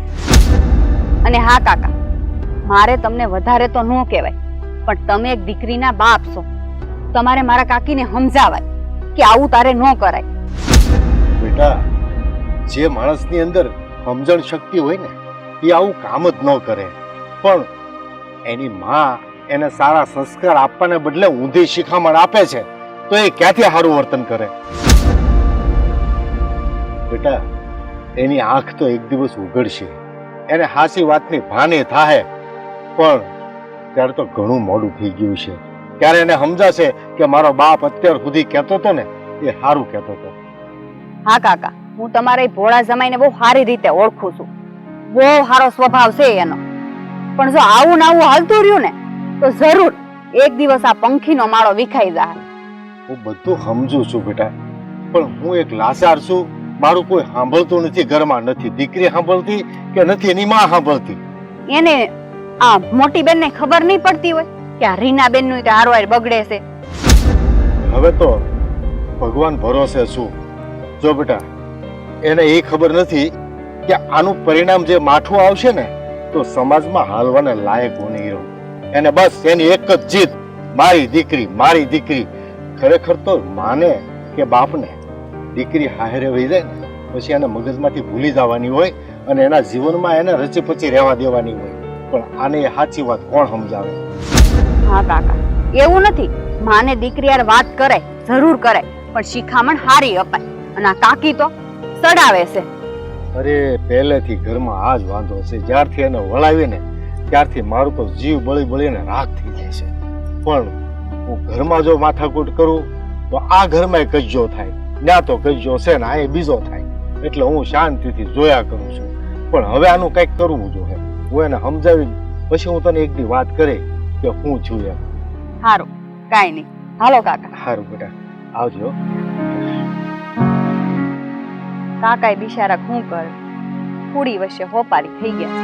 અને હા કાકા, મારે તમને વધારે તો ન કહેવાય, પણ તમે એક દીકરીના બાપ છો. તમારે મારા કાકીને સમજાવાય કે આવું તારે ન કરાય. બેટા, જે માણસની અંદર સમજણ શક્તિ હોય ને એ આવું કામ જ ન કરે. પણ એની માં એને સારા સંસ્કાર આપવાને બદલે ઊંધી શિખામણ આપે છે તો એ ક્યાંથી સારું વર્તન કરે? બેટા, એની આંખ તો એક દિવસ ઉઘડશે, એને હાસી વાતની ભાને થાય, પણ ત્યારે તો ઘણું મોડું થઈ ગયું છે. ત્યારે એને સમજાશે કે મારો બાપ અત્યાર સુધી કહેતો હતો ને એ સારું કહેતો હતો. હા કાકા, હું તમારા એ ભોળા જમાઈને બહુ સારી રીતે ઓળખું છું. બહુ સારો સ્વભાવ છે એનો. પણ જો આવું ને આવું હાલતું રહ્યું ને તો જરૂર એક દિવસ આ પંખીનો માળો વિખાઈ જાય. હું બધું સમજુ છું બેટા, પણ હું એક લાચાર છું. મારું કોઈ સાંભળતું નથી, ઘરમાં નથી દીકરી સાંભળતી કે નથી એની માં સાંભળતી. એને આ મોટી બેન ને ખબર નહીં પડતી હોય કે આ રીના બેન નું હારવાર બગડે છે. હવે તો ભગવાન ભરોસે છું. જો બેટા, એને એ ખબર નથી કે આનું પરિણામ જે માઠું આવશે ને તો સમાજમાં હાલવાને લાયક હું નહીં રહું. એને બસ એની એક જ જીત, મારી દીકરી, મારી દીકરી. ખરેખર તો માને કે બાપને દીકરી હારે વહી જાય ને પછી એને મગજમાંથી ભૂલી જવાની હોય અને એના જીવનમાં એને રચી પચી રહેવા દેવાની હોય. પણ આને એ સાચી વાત કોણ સમજાવે? હા કાકા, એવું નથી. માને દીકરી યાર વાત કરાય, જરૂર કરાય, પણ શિખામણ હારી અપાય. અને આ કાકી તો સડાવે છે. અરે પહેલેથી ઘરમાં આ જ વાંધો છે. જ્યારથી એને વળાવી ને ત્યારથી મારું તો જીવ બળી બળીને રાખ થઈ જાય છે. પણ હું ઘરમાં જો માથાકૂટ કરું તો આ ઘરમાં કજ્જો થાય, ત્યાં તો કજ્જો છે ને આ બીજો થાય. એટલે હું શાંતિથી જોયા કરું છું. પણ હવે આનું કંઈક કરવું જોઈએ. હું એને સમજાવી પછી હું તને એક દી વાત કરે કે હું છું એમ. સારું, કાંઈ નહીં. હાલો કાકા. સારું બેટા, આવજો. કાકા એ બિચારા શું કરે, કુડી વચ્ચે હોપારી થઈ ગયા છે.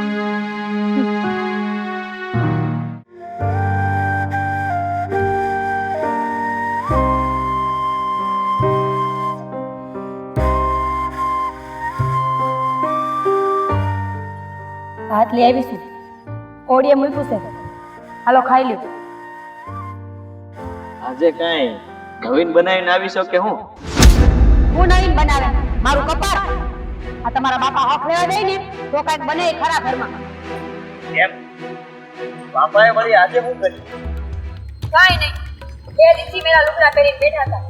ભાત લઈ આવીશું, ઓડીએ મૂક્યું છે. હાલો ખાઈ લ્યો. આજે કઈ નવીન બનાવીને આવી છો કે હું? હું નવીન બનાવે મારું કપાર. આ તમારા બાપા હક લેવા જાય ને તો કઈક બને ખરા ઘરમાં. કેમ બાપાએ વળી આજે શું કર્યું? કાઈ નહીં, બે દિવસથી મેરા લુગડા પહેરીને બેઠા હતા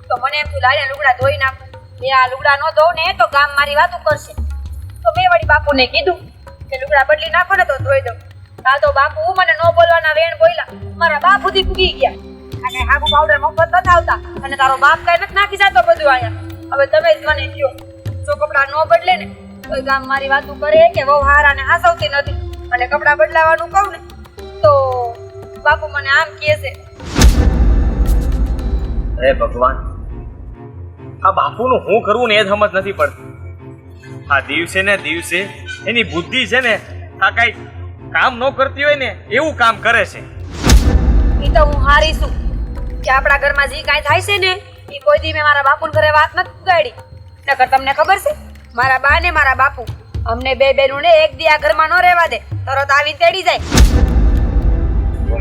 તો મને એમ થયું લાઈને લુગડા ધોઈ નાખું. મેં આ લુગડા નો ધોઉં ને તો ગામ મારી વાતું કરશે. તો મેં વળી બાપુને કીધું કે લુગડા બદલી નાખો ને તો ધોઈ દઉં. આ તો બાપુ મને નો બોલવાના વેણ બોલ્યા. મારા બાપ સુધી પૂગી ગયા. આ કઈ હાગુ પાવડર મફત નથી આવતા અને તારો બાપ કઈ નથી નાખી જતો બધું અહીંયા. હવે તમે જ મને કહો, જો કપડા નો બદલે ને તો ગામ મારી વાતું કરે કે વહુ હારાને હાસવતી નથી. અને કપડા બદલાવાનું કહું ને તો બાપુ મને આમ કહે છે. અરે ભગવાન, આ બાપુનું શું કરવું ને એ સમજ નથી પડતી. આ દિવસે ને દિવસે એની બુદ્ધિ છે ને આ કઈ કામ ન કરતી હોય ને એવું કામ કરે છે. ઈ તો હું હારી છું કે આપણા ઘરમાં જે કાંઈ થાય છે ને ઈ કોઈ દી મેં મારા બાપુને ઘરે વાત નથી ઉગાડી. નકર તમને ખબર છે મારા બા ને મારા બાપુ અમને બે બેનુંને એક દી આ ઘરમાં ન રહેવા દે, તરત આવી તેડી જાય.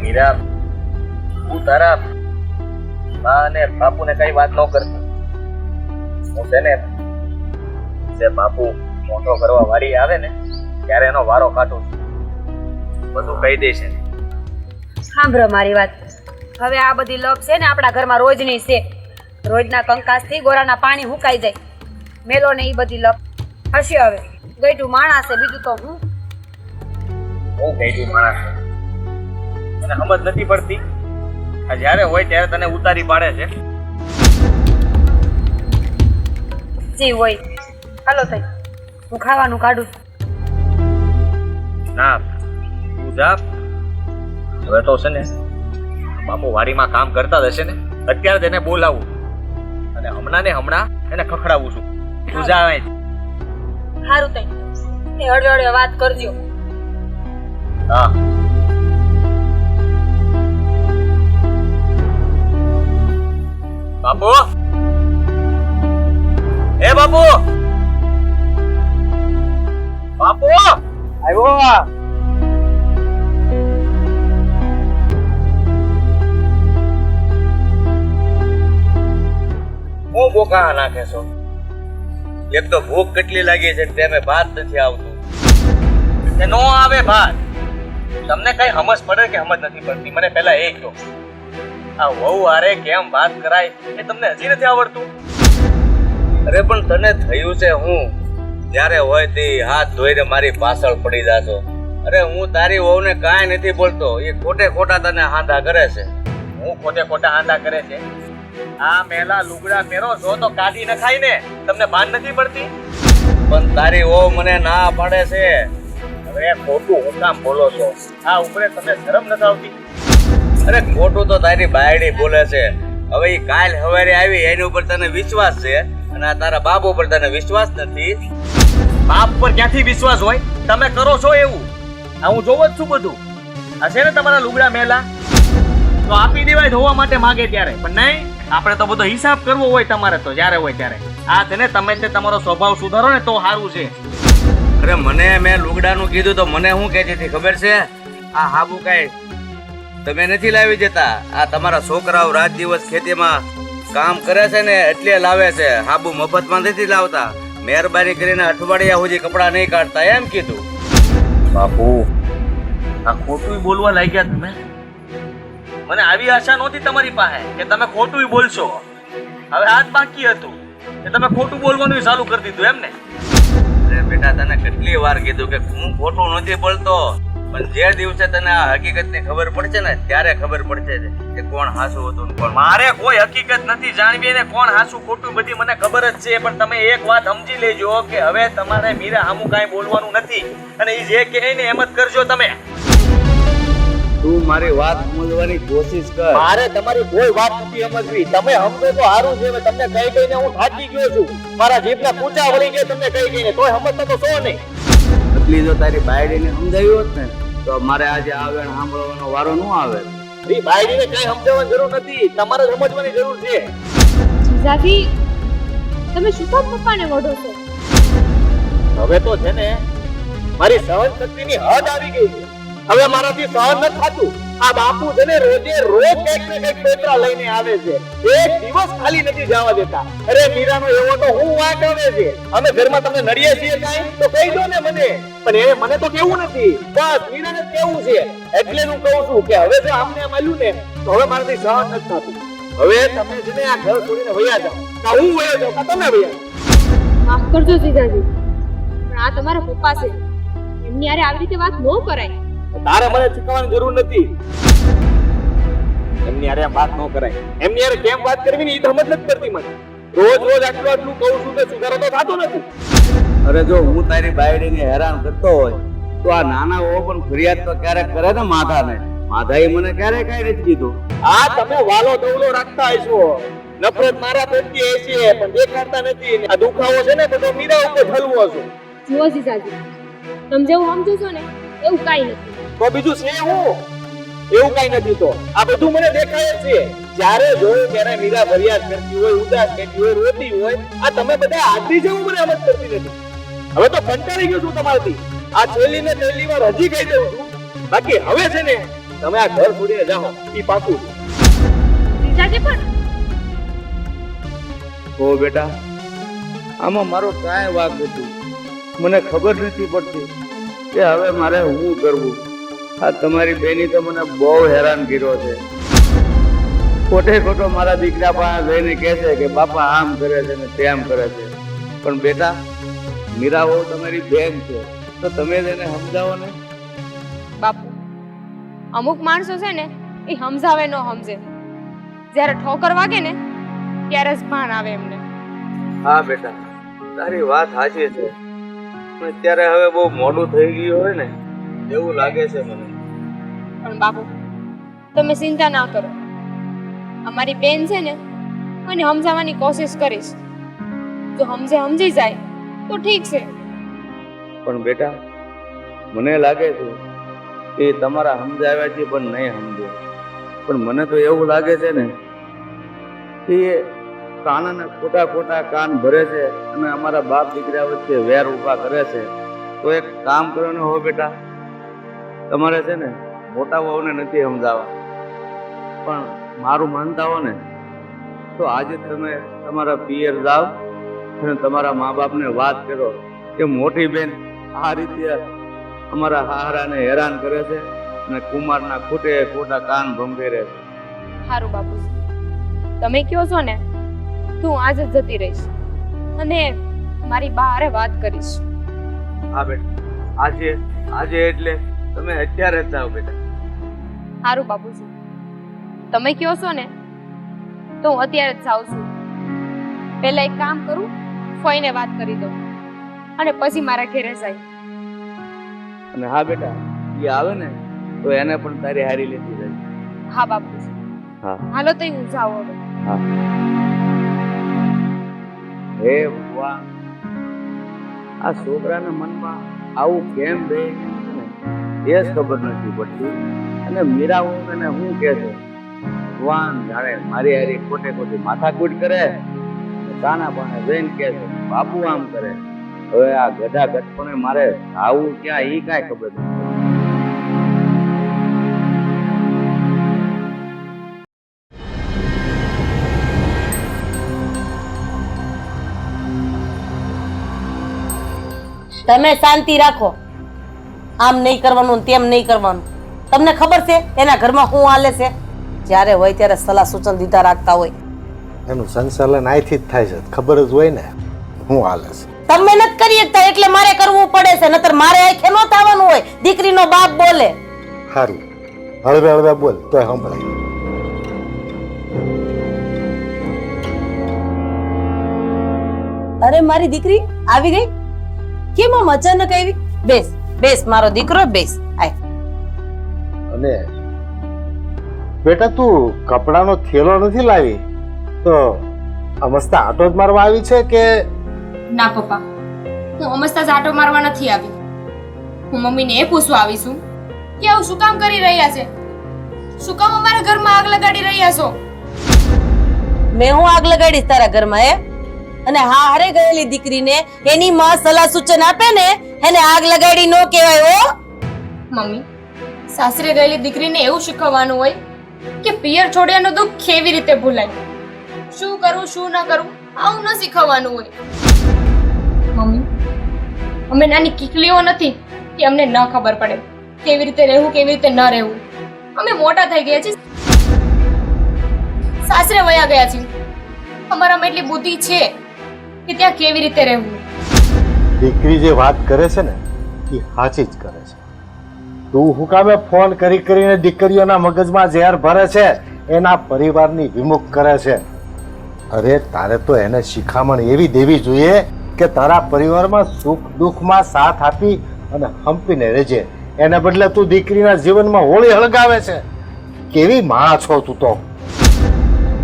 મીરા, તું તારા બા અને બાપુને કઈ વાત ન કરતી. હું છે ને જે બાપુ મોટો કરવા વારી આવે ને ત્યારે એનો વારો કાઢું બધું કહી દે છે. સાંભળો મારી વાત. હવે આ બધી લપ છે ને આપણા ઘરમાં રોજની છે. રોજના કંકાસથી ગોરાના પાણી હુકાઈ જાય. મેલો ને ઈ બધી લપ હશે. હવે ગઈઢું માણસ છે, બીજું તો હું ગઈઢું માણસ મને સમજ નથી પડતી. આ જ્યારે હોય ત્યારે તને ઉતારી પાડે છે. જી હોય. હાલો થઈ, હું ખાવાનું કાઢું છું. ના, જા હવે તો છે ને બાપુ વાડીમાં કામ કરતા જ હશે ને, અત્યારે તેને બોલાવું અને હમણાં ને હમણાં એને ખખડાવું છું. તું જા અહીંથી. સારું તઈ એ હળવે હળવે વાત કરજો. હા બાપુ, એ બાપુ, બાપુ આવ્યો. હું બોકા નાખે છો? એક તો ભૂખ કેટલી લાગી છે તેમે ભાત નથી આવતું. તે નો આવે ભાત. તમને કઈ સમજ પડે કે સમજ નથી પડતી? મને પહેલા એ કહો, આ વહુ હારે કેમ વાત કરાય એ તમને હજી નથી આવડતું? અરે પણ તને થયું છે હું જ્યારે હોય તે હાથ ધોઈને મારી પાછળ પડી જાશો. અરે હું તારી વહુને કાંઈ નથી બોલતો, એ ખોટે ખોટા તને હાંધા કરે છે. હું ખોટે ખોટા હાંધા કરે છે? આ મેલા લુગડા પહેરો છો તો કાઢી નખાય ને, તમને ભાન નથી પડતી? પણ તારી વહુ મને ના પાડે છે. હવે ખોટું હું કામ બોલો છો? આ ઉપરે તમને શરમ નથી આવતી? અરે ખોટું તો તારી બાયડી બોલે છે. હવે ઈ કાલ હવારે આવી એની ઉપર તને વિશ્વાસ છે અને આ તારા બાપ ઉપર તને વિશ્વાસ નથી. બાપ પર ક્યાંથી વિશ્વાસ હોય? તમે કરો છો એવું? આ હું જોઉં જ છું બધું. આ છે ને તમારા લુગડા મેલા, તો આપી દેવાય ધોવા માટે માગે ત્યારે, પણ નહીં, આપણે તો બધો હિસાબ કરવો હોય તમારે તો જ્યારે હોય ત્યારે. આ છે ને તમે તે તમારો સ્વભાવ સુધારો ને તો સારું છે. અરે મને મેં લુગડાનું કીધું તો મને શું કહેતી હતી ખબર છે? આ હાબુ કાંઈ તમે નથી લાવી જતા. આ તમારા છોકરાઓ રાત દિવસ ખેતીમાં કામ કરે છે ને એટલે લાવે છે. હાબુ મફતમાં નથી લાવતા. મહેરબાની કરીને અઠવાડિયા સુધી કપડાં નહીં કાઢતા એમ કીધું. બાપુ આ ખોટું બોલવા લાગ્યા તમે. મને આવી આશા નહોતી તમારી પાસે કે તમે ખોટું બોલશો. હવે આ જ બાકી હતું કે તમે ખોટું બોલવાનું ચાલુ કરી દીધું એમ ને? અરે બેટા તને કેટલી વાર કીધું કે હું ખોટું નથી બોલતો, પણ જે દિવસે તને આ હકીકતની ખબર પડશે ને ત્યારે ખબર પડશે કે કોણ હાસું હતું કોણ. મારે કોઈ હકીકત નથી જાણવી ને કોણ હાસું ખોટું બધી મને ખબર જ છે. પણ તમે એક વાત સમજી લેજો કે હવે તમારે મીરા સામું કાંઈ બોલવાનું નથી અને એ જે કહે ને એમ જ કરજો તમે. તું મારી વાત સમજવાની કોશિશ કર. મારે તમારી કોઈ વાત નથી સમજવી. તમે સમજો તો સારું છે. તમને કઈ કઈને હું થાકી ગયો છું. મારા જીભના કૂચા વળી ગયા તમને કઈ કઈને, તોય સમજતા તો છો નહીં. એટલી જો તારી બાયડીને સમજાવ્યું હોત ને તો મારે આજે આવેણ સાંભળવાનો વારો ન આવે. એ બાયડીને કઈ સમજાવવાની જરૂર નથી, તમારે સમજવાની જરૂર છે. જીજાજી તમે શું કામ પપ્પાને વઢો છો? હવે તો છે ને મારી સહન શક્તિની હદ આવી ગઈ છે. હવે મારાથી સહન નથી થતું. આ બાપુ છે ને રોજે રોજ કંઈક ને કંઈક પેટરા લઈને આવે છે. એક દિવસ ખાલી નથી જવા દેતા. અરે મીરાનો એવો તો હું વાંક આવે છે. અમે ઘરમાં તમને નડીએ છીએ કાંઈ તો કહી દો ને મને, પણ એ મને તો કેવું નથી. બસ મીરાને કેવું છે એટલે હું કહું છું કે હવે જો આમને મળ્યું ને તો હવે મારાથી સહન નથી થતું. હવે તમે છે ને આ ઘર છોડીને વયા જાઓ, કા હું વયો જાઉં કા તમે વયા જાઓ. માફ કરજો જીજાજી, પણ આ તમારા પપ્પા છે, એમની હારે આવી રીતે વાત ન કરાય. તારે મને શીખવાની જરૂર નથી. એમની હારે વાત ન કરાય. એમની હારે કેમ વાત કરવી ને એ તો સમજ નથી પડતી મને. રોજ રોજ આટલું આટલું કહું છું કે સુધારો તો થતો નથી. અરે જો હું તારી બાયડીને હેરાન કરતો હોય તો આ નાના ઓ પણ ફરિયાદ તો ક્યારેક કરે ને માધાને. માધાએ મને ક્યારે કઈ નથી કીધું. આ તમે વાલો દવલો રાખતા હશો. નફરત મારા પ્રત્યે હશે પણ દેખાડતા નથી. આ દુખાવો છે ને બધો મીરા ઉપર ઠલવો છો. જુઓ જીજાજી, તમે જેવું સમજો છો ને એવું કાંઈ નથી. તો બીજું છે હું એવું કઈ નથી. તો આ બધું મને દેખાય જ છે. જ્યારે જોયું ત્યારે મીરા ફરિયાદ કરતી હોય, ઉદાસ કરતી હોય, રોતી હોય. આ તમે બધા આદરી જેવું મને સમજ કરતી નથી. હવે તો કંટાળી ગયો છું તમારાથી. આ છેલ્લી ને છેલ્લી વાર હજી કહી દઉં છું. બાકી હવે છે ને તમે આ ઘર છોડીને જાઓ એ પાકું. જીજાજી પણ ઓ બેટા આમાં મારો કાંઈ વાંક નથી. મને ખબર નથી પડતી કે હવે મારે શું કરવું. આ તમારી બેની તો મને બહુ હેરાન કર્યો છે. ખોટે ખોટો મારા દીકરા પાસે જઈને કહે છે કે બાપા આમ કરે છે ને તેમ કરે છે. પણ બેટા મીરા બહુ તમારી બેન છે તો તમે તેને સમજાવો ને. બાપુ, અમુક માણસો છે ને એ સમજાવે ન સમજે. જ્યારે ઠોકર વાગે ને ત્યારે જ ભાન આવે એમને. હા બેટા તારી વાત સાચી છે. પણ અત્યારે હવે બહુ મોડું થઈ ગયું હોય ને એવું લાગે છે મને. પણ બાપુ તમે ચિંતા ના કરો, અમારી બેન છે ને મને સમજાવવાની કોશિશ કરીશ. જો સમજી જાય તો ઠીક છે. પણ બેટા મને લાગે છે કે તમારા સમજાવ્યાથી પણ નહીં સમજે. પણ મને તો એવું લાગે છે ને કે એ કાનને ખોટા ખોટા કાન ભરે છે અને અમારા બાપ દીકરા વચ્ચે વેર ઊભા કરે છે. તો એક કામ કરવાનું હો બેટા, તમારે છે ને મોટા વહુને નથી સમજાવવા, પણ મારું માનતા હો ને તો આજે તમે તમારા પિયર જાઓ અને તમારા મા બાપને વાત કરો કે મોટી બેન આ રીતે અમારા હારાને હેરાન કરે છે અને કુમારના ખોટે ખોટા કાન ભંભેરે છે. સારું બાપુજી, તમે કહો છો ને તું આજ જ જતી રહીશ અને મારી બા હારે વાત કરીશ. હા બેટા, આજે એટલે તમે અત્યારે જ જાઓ બેટા. સારું બાપુજી, તમે કહો છો ને તો હું અત્યારે જ જાઉં છું. પહેલા એક કામ કરું, ફઈને વાત કરી દઉં અને પછી મારા ઘરે જાય. અને હા બેટા, એ આવે ને તો એને પણ તારી હારી લેતી જાય. હા બાપુજી, હા હાલો તો હું જાઉં હવે. હા. હે ભગવાન, આ છોકરાના મનમાં આવું કેમ બે એ જ ખબર નથી પડતી. અને મીરા એને શું કે છે, ભગવાન જાણે મારી હારી ખોટે ખોટી માથાકૂટ કરે, તાના પાને જઈને કે છે બાપુ આમ કરે. હવે આ ગધા ગટપણે મારે આવું ક્યાં ઈ કાંઈ ખબર નથી. તમે શાંતિ રાખો, આમ નહીં કરવાનું તેમ નહીં કરવાનું. તમને ખબર છે એના ઘરમાં શું હાલે છે? જ્યારે હોય ત્યારે સલાહ સૂચન દીધા રાખતા હોય. એનું સંચાલન અહીંથી જ થાય છે, ખબર જ હોય ને હું હાલે છે. તમે નથી કરી શકતા એટલે મારે કરવું પડે છે, નતર મારે આંખે ન થવાનું હોય. દીકરીનો બાપ બોલે. સારું, હળવે હળવે બોલ તોય સંભળાય. અરે મારી દીકરી આવી ગઈ? કેમ આમ અચાનક આવી? બેસ બેસ મારો દીકરો, બેસ. આય. અને બેટા તું કપડાનો થેલો નથી લાવી તો આ મસ્ત આટો જ મારવા આવી છે કે? ના પપ્પા, હું અમસ્તા જ આટો મારવા નથી આવી. હું મમ્મીને એ પૂછવા આવી છું કે આવું શું કામ કરી રહ્યા છે? શું કામ અમારા ઘરમાં આગ લગાડી રહ્યા છો? મેં હું આગ લગાડીશ તારા ઘરમાં? અને હા હારે ગયેલી દીકરીને એની માં સલાહ સૂચન આપે ને એને આગ લગાડી નો કહેવાય. હો મમ્મી, સાસરે ગયેલી દીકરીને એવું શીખવવાનું હોય કે પિયર છોડ્યાનું દુઃખ કેવી રીતે ભૂલાય, શું કરવું શું ન કરવું આવું ન શીખવવાનું હોય. મમ્મી, અમે નાની કીકલીઓ નથી કે અમને ન ખબર પડે કેવી રીતે રહેવું કેવી રીતે ન રહેવું. અમે મોટા થઈ ગયા છીએ, સાસરે વયા ગયા છીએ. અમારામાં એટલી બુદ્ધિ છે કે ત્યાં કેવી રીતે રહેવું. દીકરી જે વાત કરે છે ને એ સાચી જ કરે છે. તું હું કામે ફોન કરી કરીને દીકરીઓના મગજમાં ઝેર ભરે છે, એના પરિવારની વિમુખ કરે છે. અરે તારે તો એને શિખામણ એવી દેવી જોઈએ કે તારા પરિવારમાં સુખ દુઃખમાં સાથ આપી અને હંપીને રહેજે. એને બદલે તું દીકરીના જીવનમાં હોળી હળગાવે છે. કેવી માં છો તું તો!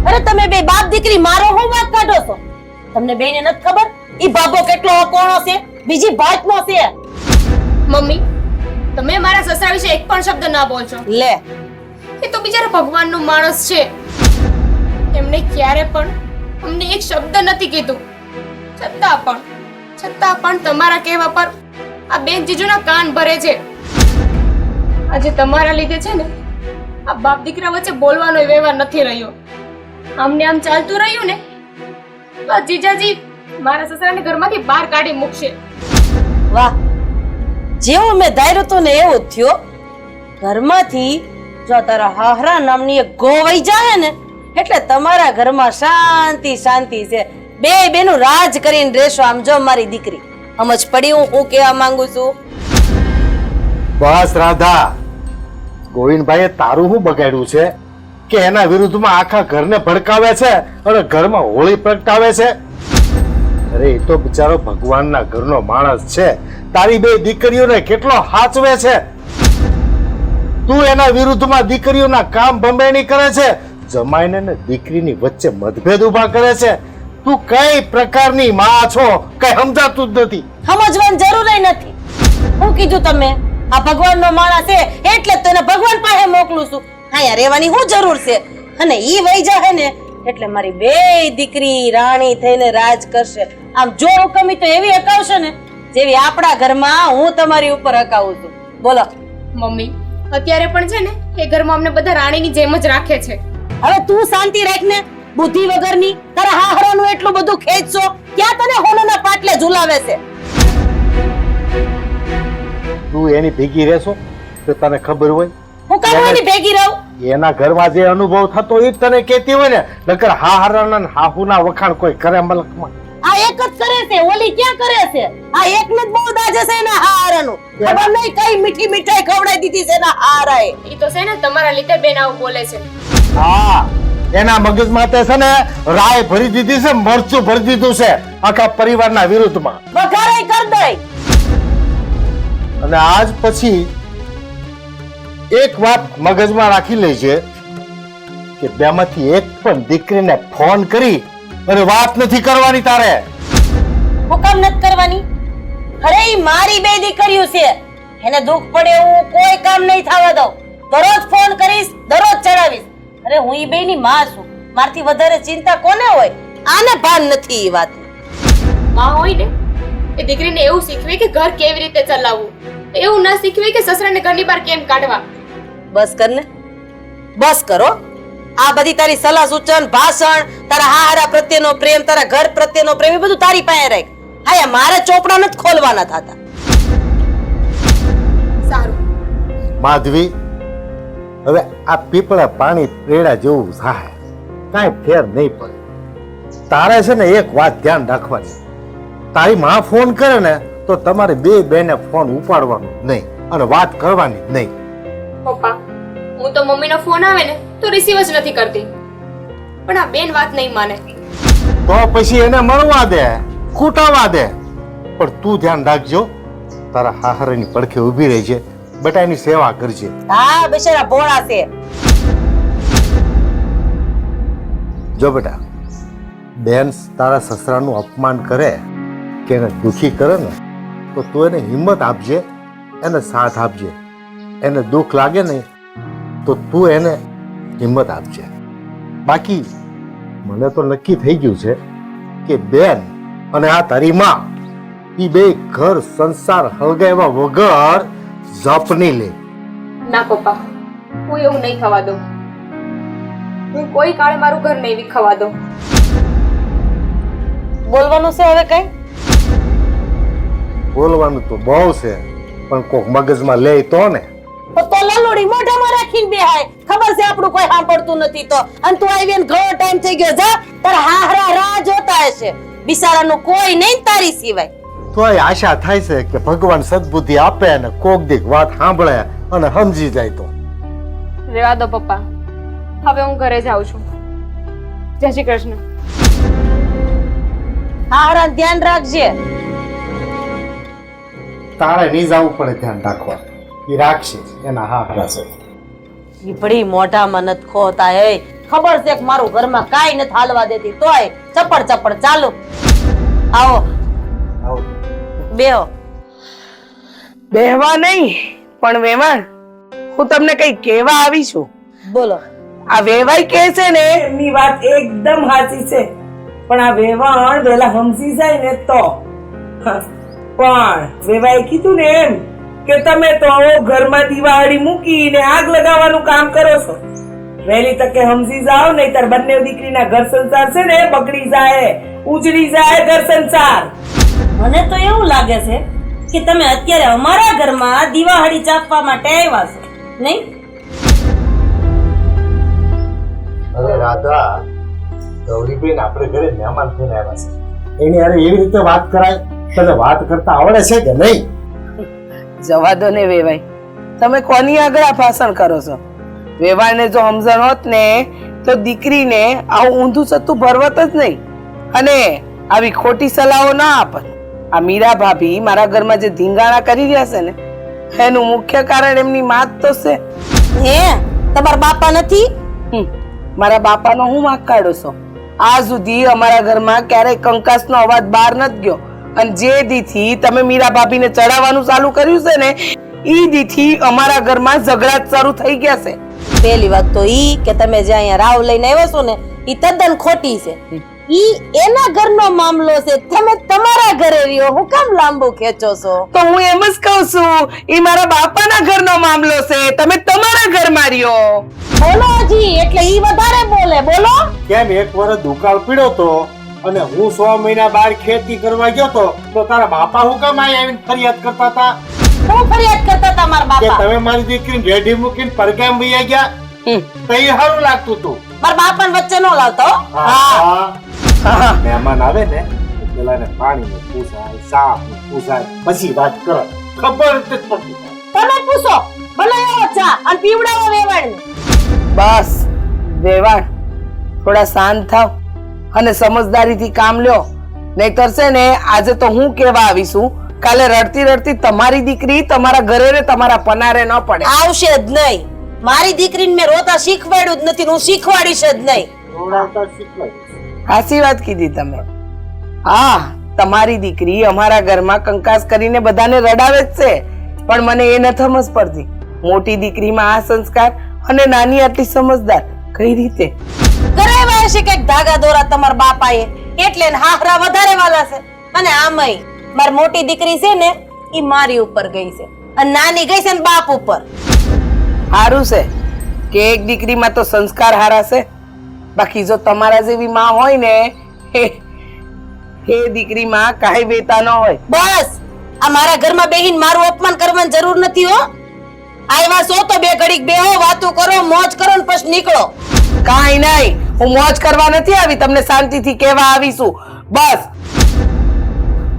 અરે તમે બે બાપ દીકરી મારો હું વાત કાઢો છો? તમને બેને નથી ખબર ઈ બાબો કેટલો અકોણો છે, બીજી ભાતનો છે. મમ્મી, તમે મારા સસરા વિશે એક પણ શબ્દ ના બોલશો. લે, એ તો બિચારા ભગવાનનો માણસ છે, એમને ક્યારે પણ અમને એક શબ્દ નથી કીધું. છતાં પણ તમારા કહેવા પર આ બેન જીજુના કાન ભરે છે. આજે તમારા લીધે છે ને આ બાપ દીકરા વચ્ચે બોલવાનો વ્યવહાર નથી રહ્યો. આમને આમ ચાલતું રહ્યું ને તો આ જીજાજી મારા સસરાને ઘરમાંથી બહાર કાઢી મૂકશે. વાહ, જેવું મેં ધાર્યું હતું ને એવું જ થયું. ઘરમાંથી જો તારા હાહરા નામની એક ગો વઈ જાય ને એટલે તમારા ઘરમાં શાંતિ શાંતિ છે. બે બેનું રાજ કરીને રહેશો. આમ જો મારી દીકરી, સમજ પડી હું કહેવા માંગુ છું? બસ રાધા, ગોવિંદભાઈએ તારું શું બગાડ્યું છે કે એના વિરુદ્ધમાં આખા ઘરને ભડકાવે છે અને ઘરમાં હોળી પ્રગટાવે છે? અરે એ તો બિચારો ભગવાનના ઘરનો માણસ છે. તારી બે દીકરીઓને કેટલો હાચવે છે. તું એના વિરુદ્ધમાં દીકરીઓના કામ બંબેણી કરે છે, જમાઈને ને દીકરીની વચ્ચે મતભેદ ઉભા કરે છે. તું કઈ પ્રકારની માં છો કઈ સમજાતું જ નથી. સમજવાની જરૂર નથી. હું કીધું તમે આ ભગવાનનો માણસ છે એટલે જ તને ભગવાન પાસે મોકલું છું. અહીંયા રહેવાની શું જરૂર છે? અને ઈ વઈ જાહે ને એટલે મારી બે દીકરી રાણી થઈને રાજ કરશે. આમ જો હુકમી તો એવી હકાવશે ને જેવી આપણા ઘરમાં હું તમારી ઉપર હકાવું છું. બોલો મમ્મી અત્યારે પણ છે ને એ ઘરમાં અમને બધા રાણીની જેમ જ રાખે છે. હવે તું શાંતિ રાખ ને, બુદ્ધિ વગરની. તારા હાહરાનું એટલું બધું ખેંચશો ક્યાં તને હોનના પાટલે ઝુલાવે છે? તું એની ભેગી રહેશો તો તને ખબર હોય. હું કામની ભેગી રહું? એના ઘરમાં જે અનુભવ થતો એ જ તને કહેતી હોય ને. નકર હાહરાના ને હાહુના વખાણ કોઈ કરે મલકમાં? આ એક જ કરે છે, ઓલી ક્યાં કરે છે? આ એકને જ બહુ દાજે છે એના હારાનું. ખબર નહીં કઈ મીઠી મીઠાઈ ખવડાવી દીધી છે એના હારાએ. ઈ તો છે ને તમારા લીધે બેન આવું બોલે છે. હા, એના મગજમાં તે છે ને રાય ભરી દીધી છે, મરચું ભરી દીધું છે આખા પરિવારના વિરુદ્ધમાં. વઘારાઈ કર દે. અને આજ પછી એક વાત મગજમાં રાખી લેજે કે બેમાંથી એક પણ દીકરીને ફોન કરી અને વાત નથી કરવાની તારે. હુકમ નથી કરવાની? અરે ઈ મારી બે દીકરીઓ છે, એને દુઃખ પડે એવું કોઈ કામ નહીં થવા દઉં. દરરોજ ફોન કરીશ, દરરોજ ચડાવીશ. અરે હું ઈ બેની માં છું, મારથી વધારે ચિંતા કોને હોય? આને ભાન નથી ઈ વાત. માં હોય ને એ દીકરીને એવું શીખવે કે ઘર કેવી રીતે ચલાવવું, એવું ના શીખવે કે સસરાને ઘરની બહાર કેમ કાઢવા. બસ કર ને, બસ કરો. આ બધી તારી સલાહ સૂચન ભાષણ, તારા હારા પ્રત્યેનો પ્રેમ, તારા ઘર પ્રત્યેનો પ્રેમ, એ બધું તારી પાસે રાખ. હા, મારે ચોપડા નથી ખોલવાના થતા. સારું માધવી, હવે આ પીપળા પાણી રેડા જેવું થાય, કાંઈ ફેર નહીં પડે. તારે છે ને એક વાત ધ્યાન રાખવાની, તારી માં ફોન કરે ને તો તમારે બે બેને ફોન ઉપાડવાનો નહીં અને વાત કરવાની નહીં. પપ્પા હું તો મમ્મીનો ફોન આવે ને તો રિસીવ જ નથી કરતી, પણ આ બેન વાત નહીં માને. તો પછી એને મળવા દે, કૂટાવા દે. પણ તું ધ્યાન રાખજો, તારા હાહરાની પડખે ઊભી રહી છે, બેટા એની સેવા કરજે. હા, બિચારા ભોળા છે. જો બેટા, બેન તારા સસરાનું અપમાન કરે કે એને દુખી કરે ને તો તું એને હિંમત આપજે, એને સાથ આપજે. એને દુઃખ લાગે ને તો તું એને હિંમત આપજે. બાકી મને તો નક્કી થઈ ગયું છે કે બેન અને આ તારી માં ઈ બે ઘર સંસાર હળગાવ્યા વગર જપની લે. ના પપ્પા, હું એવું નહીં થવા દઉં. હું કોઈ કાળે મારું ઘર નહીં વિખવા દઉં. બોલવાનું છે હવે કઈ? બોલવાનું તો બહુ છે, પણ કોક મગજમાં લે તો ને. તો લલોડી મોઢામાં રાખીને બેહાય. ખબર છે આપણું કોઈ સાંભળતું નથી તો. અને તું આવી ને ઘણો ટાઈમ થઈ ગયો, જા તારા હાહરા રાહ જોતા હશે. બિચારાનું કોઈ નહીં તારી સિવાય. તોય આશા થાય છે કે ભગવાન સદબુદ્ધિ આપે અને કોક દીક વાત સાંભળે અને સમજી જાય તો. રેવા દો પપ્પા, હવે હું ઘરે જાઉં છું. જય શ્રી કૃષ્ણ. હાહરા ધ્યાન રાખજે. તારે નહીં જવું પડે ધ્યાન રાખવા, એ રાખશે એના હાહરા છે. ઈભડી મોઢામાં નથી ખોતા. એ ખબર છે કે મારું ઘરમાં કાઈ નથી હાલવા દેતી, તોય ચપડ ચપડ ચાલુ. આવો આવો. બેહો. બેહવા નહીં પણ વેવાણ, હું તમને કઈ કહેવા આવી છું. બોલો. આ વેવાઈ કહે છે ને એમની વાત એકદમ સાચી છે, પણ આ વેવાણ વેલા સમજી જાય ને તો. પણ વેવાઈ કીધું ને એમ કે તમે તો ઘરમાં દિવાળી મૂકીને આગ લગાવવાનું કામ કરો છો. વહેલી તકે સમજી જાઓ, નહીતર બંને દીકરીના ઘર સંસાર છે ને બગડી જાય, ઉજળી જાય ઘર સંસાર. મને તો એવું લાગે છે કે તમે અત્યારે અમારા ઘરમાં દિવાળી ચાપવા માટે આવ્યા છો, નહીં? અરે રાધા, ગૌરીબેન આપણે ઘરે મહેમાન થઈને આવ્યા છે, એની અરે એવી રીતે વાત કરાય? તને વાત કરતા આવડે છે કે નહીં? જવા દો ને વેવાઈ, તમે કોની આગળ આ ભાષણ કરો છો? વેવાઈને જો સમજણ હોત ને તો દીકરીને આવું ઊંધું સત્તું ભરવત જ નહીં અને આવી ખોટી સલાહો ના આપત. આ મીરા ભાભી મારા ઘરમાં જે ધીંગાણા કરી રહ્યા છે ને, એનું મુખ્ય કારણ એમની માં જ તો છે. હે તમારા બાપા નથી? મારા બાપાનો હું વાંક કાઢું છું? આ સુધી અમારા ઘરમાં ક્યારેય કંકાસનો અવાજ બહાર નથી ગયો. અને જે દીથી તમે મીરા ભાભીને ચડાવવાનું ચાલુ કર્યું છે ને, ઈ દીથી અમારા ઘરમાં ઝઘડા જ શરૂ થઈ ગયા છે. પહેલી વાત તો ઈ કે તમે જે અહીંયા રાવ લઈને આવ્યો છો ને, ઈ તદ્દન ખોટી છે. ઈ એના ઘરનો મામલો છે, તમે તમારા ઘરે રહ્યો, હું કામ લાંબુ ખેંચો છો? તો હું એમ જ કહું છું, ઈ મારા બાપાના ઘરનો મામલો છે, તમે તમારા ઘરમાં રહ્યો. બોલો હજી, એટલે ઈ વધારે બોલે. બોલો. કેમ એક વર્ષ દુકાળ પીડ્યો તો અને હું 6 મહિના બહાર ખેતી કરવા ગયો તો તારા બાપા હું કામ અહીં આવીને ફરિયાદ કરતા હતા હું ફરિયાદ કરતા હતા મારા કે બાપા? તમે મારી દીકરીને રેડી મૂકીને પરગામ વહી ગયા? તો એ સારું લાગતું હતું. મારા બાપાને વચ્ચે નો લાવતો. હા. મહેમાન આવે ને તો પેલા ને પાણી પૂછાય, સાફ પૂછાય, પછી વાત કરો. ખબર જ નથી પડતી. તમે પૂછો, બનાવો ચા અને પીવડાવો વેવાણને. બસ વેવાણ, થોડા શાંત થાવ અને સમજદારીથી કામ લ્યો. નહીતર છે ને આજે તો હું કેવા આવીશું, કાલે રડતી રડતી તમારી દીકરી તમારા ઘરે ને તમારા પનારે ન પડે. આવશે જ નહીં. મારી દીકરીને મેં રોતા શીખવાડ્યું જ નથી, હું શીખવાડીશ જ નહીં. રોડાવતા શીખવાય. સાચી વાત કીધી તમે. હા, તમારી દીકરી અમારા ઘરમાં કંકાસ કરીને બધાને રડાવે જ છે, પણ મને એ નથી સમજ પડતી, મોટી દીકરીમાં આ સંસ્કાર અને નાની આટલી સમજદાર કઈ રીતે? કરાવ્યા છે કઈક ધાગા દોરા તમારા બાપાએ, એટલે ને હાહરા વધારે વાલા છે. અને આમય મારી મોટી દીકરી છે ને, ઈ મારી ઉપર ગઈ છે અને નાની ગઈ છે ને બાપ ઉપર. હારું છે કે એક દીકરીમાં તો સંસ્કાર હારા છે, બાકી જો તમારા જેવી માં હોય ને, એ દીકરીમાં કાંઈ બેતા ન હોય. બસ આ મારા ઘરમાં બેહીને મારું અપમાન કરવાની જરૂર નથી હો. આવ્યા છો તો બે ઘડીક બેહો, વાતો કરો, મોજ કરો ને પછી નીકળો. કાંઈ નહીં, હું મોજ કરવા નથી આવી, તમને શાંતિથી કહેવા આવીશું. બસ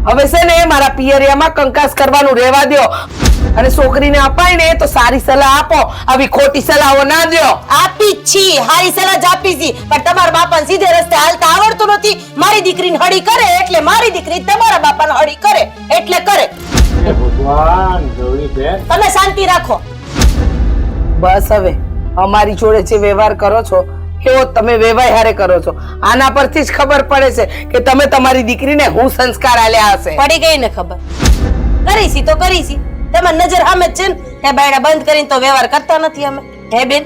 હવે છે ને મારા પિયરિયામાં કંકાસ કરવાનું રહેવા દ્યો, અને છોકરીને અપાય ને તો સારી સલાહ આપો, આવી ખોટી સલાહો ના દ્યો. આપી જ છી, હારી સલાહ જ આપી છી, પણ તમારા બાપાને સીધે રસ્તે હાલતા આવડતું નથી. મારી દીકરીને હળી કરે એટલે મારી દીકરી તમારા બાપાને હળી કરે એટલે કરે. હે ભગવાન, ગૌરી બેન, તમે શાંતિ રાખો. બસ હવે અમારી જોડે જે વ્યવહાર કરો છો એવો તમે વ્યવહાર હારે કરો છો. આના પરથી જ ખબર પડે છે કે તમે તમારી દીકરીને હું સંસ્કાર આલ્યા હશે. પડી ગઈ ને ખબર. કરીશી તો કરીશી, તમારી નજર સામે જ છે ને, કે બાયડા બંધ કરીને તો વ્યવહાર કરતા નથી અમે. હે બેન,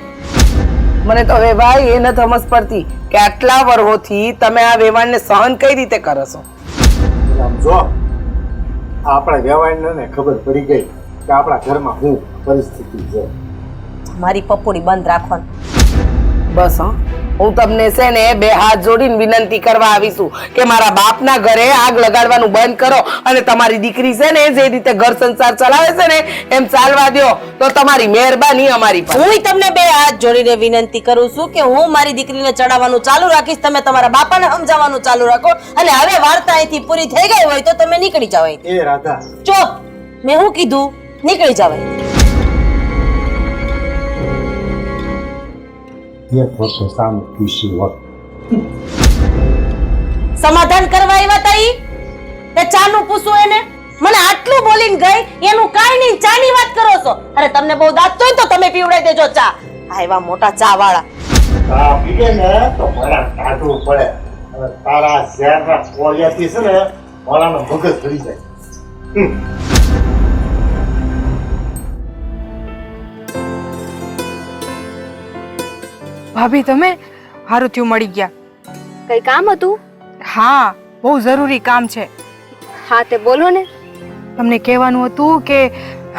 મને તો હવે ભાઈ એ નથી સમજ પડતી કે આટલા વર્ષોથી તમે આ વ્યવહારને સહન કઈ રીતે કરો છો. આમ જો આપણા વ્યવહારને ખબર પડી ગઈ કે આપણા ઘરમાં શું પરિસ્થિતિ છે. મારી પપોડી બંધ રાખવાનું. બસ હા, હું તમને છે ને બે હાથ જોડીને વિનંતી કરવા આવીશું કે મારા બાપના ઘરે આગ લગાડવાનું બંધ કરો અને તમારી દીકરી છે ને જે રીતે ઘર સંસાર ચલાવે છે ને એમ ચાલવા દો, તો તમારી મહેરબાની અમારી પર. હું તમને બે હાથ જોડીને વિનંતી કરું છું કે હું મારી દીકરીને ચડાવવાનું ચાલુ રાખીશ, તમે તમારા બાપાને સમજાવવાનું ચાલુ રાખો. અને હવે વાર્તા અહીંથી પૂરી થઈ ગઈ હોય તો તમે નીકળી જાવ અહીંથી. એ રાધા, ચૂપ, મેં શું કીધું? નીકળી જાવ અહીંથી. એક વખત સામે ખુશી હોત. સમાધાન કરવા આવ્યા તા ઈ તે ચાનું પૂછું એને. મને આટલું બોલીને ગઈ, એનું કાઈ નહીં, ચાની વાત કરો છો. અરે તમને બહુ દાંત હોય તો તમે પીવડાઈ દેજો ચા. આવ્યા મોટા ચા વાળા. ચા પીએ ને તો મારા કાઢવું પડે, અને તારા શહેરના કોળિયાથી છે ને મારાનો મગજ ભરી જાય. ભાભી તમે હારું થયું મળી ગયા. કઈ કામ હતું? હા, બહુ જરૂરી કામ છે. હા તે બોલો ને. તમને કહેવાનું હતું કે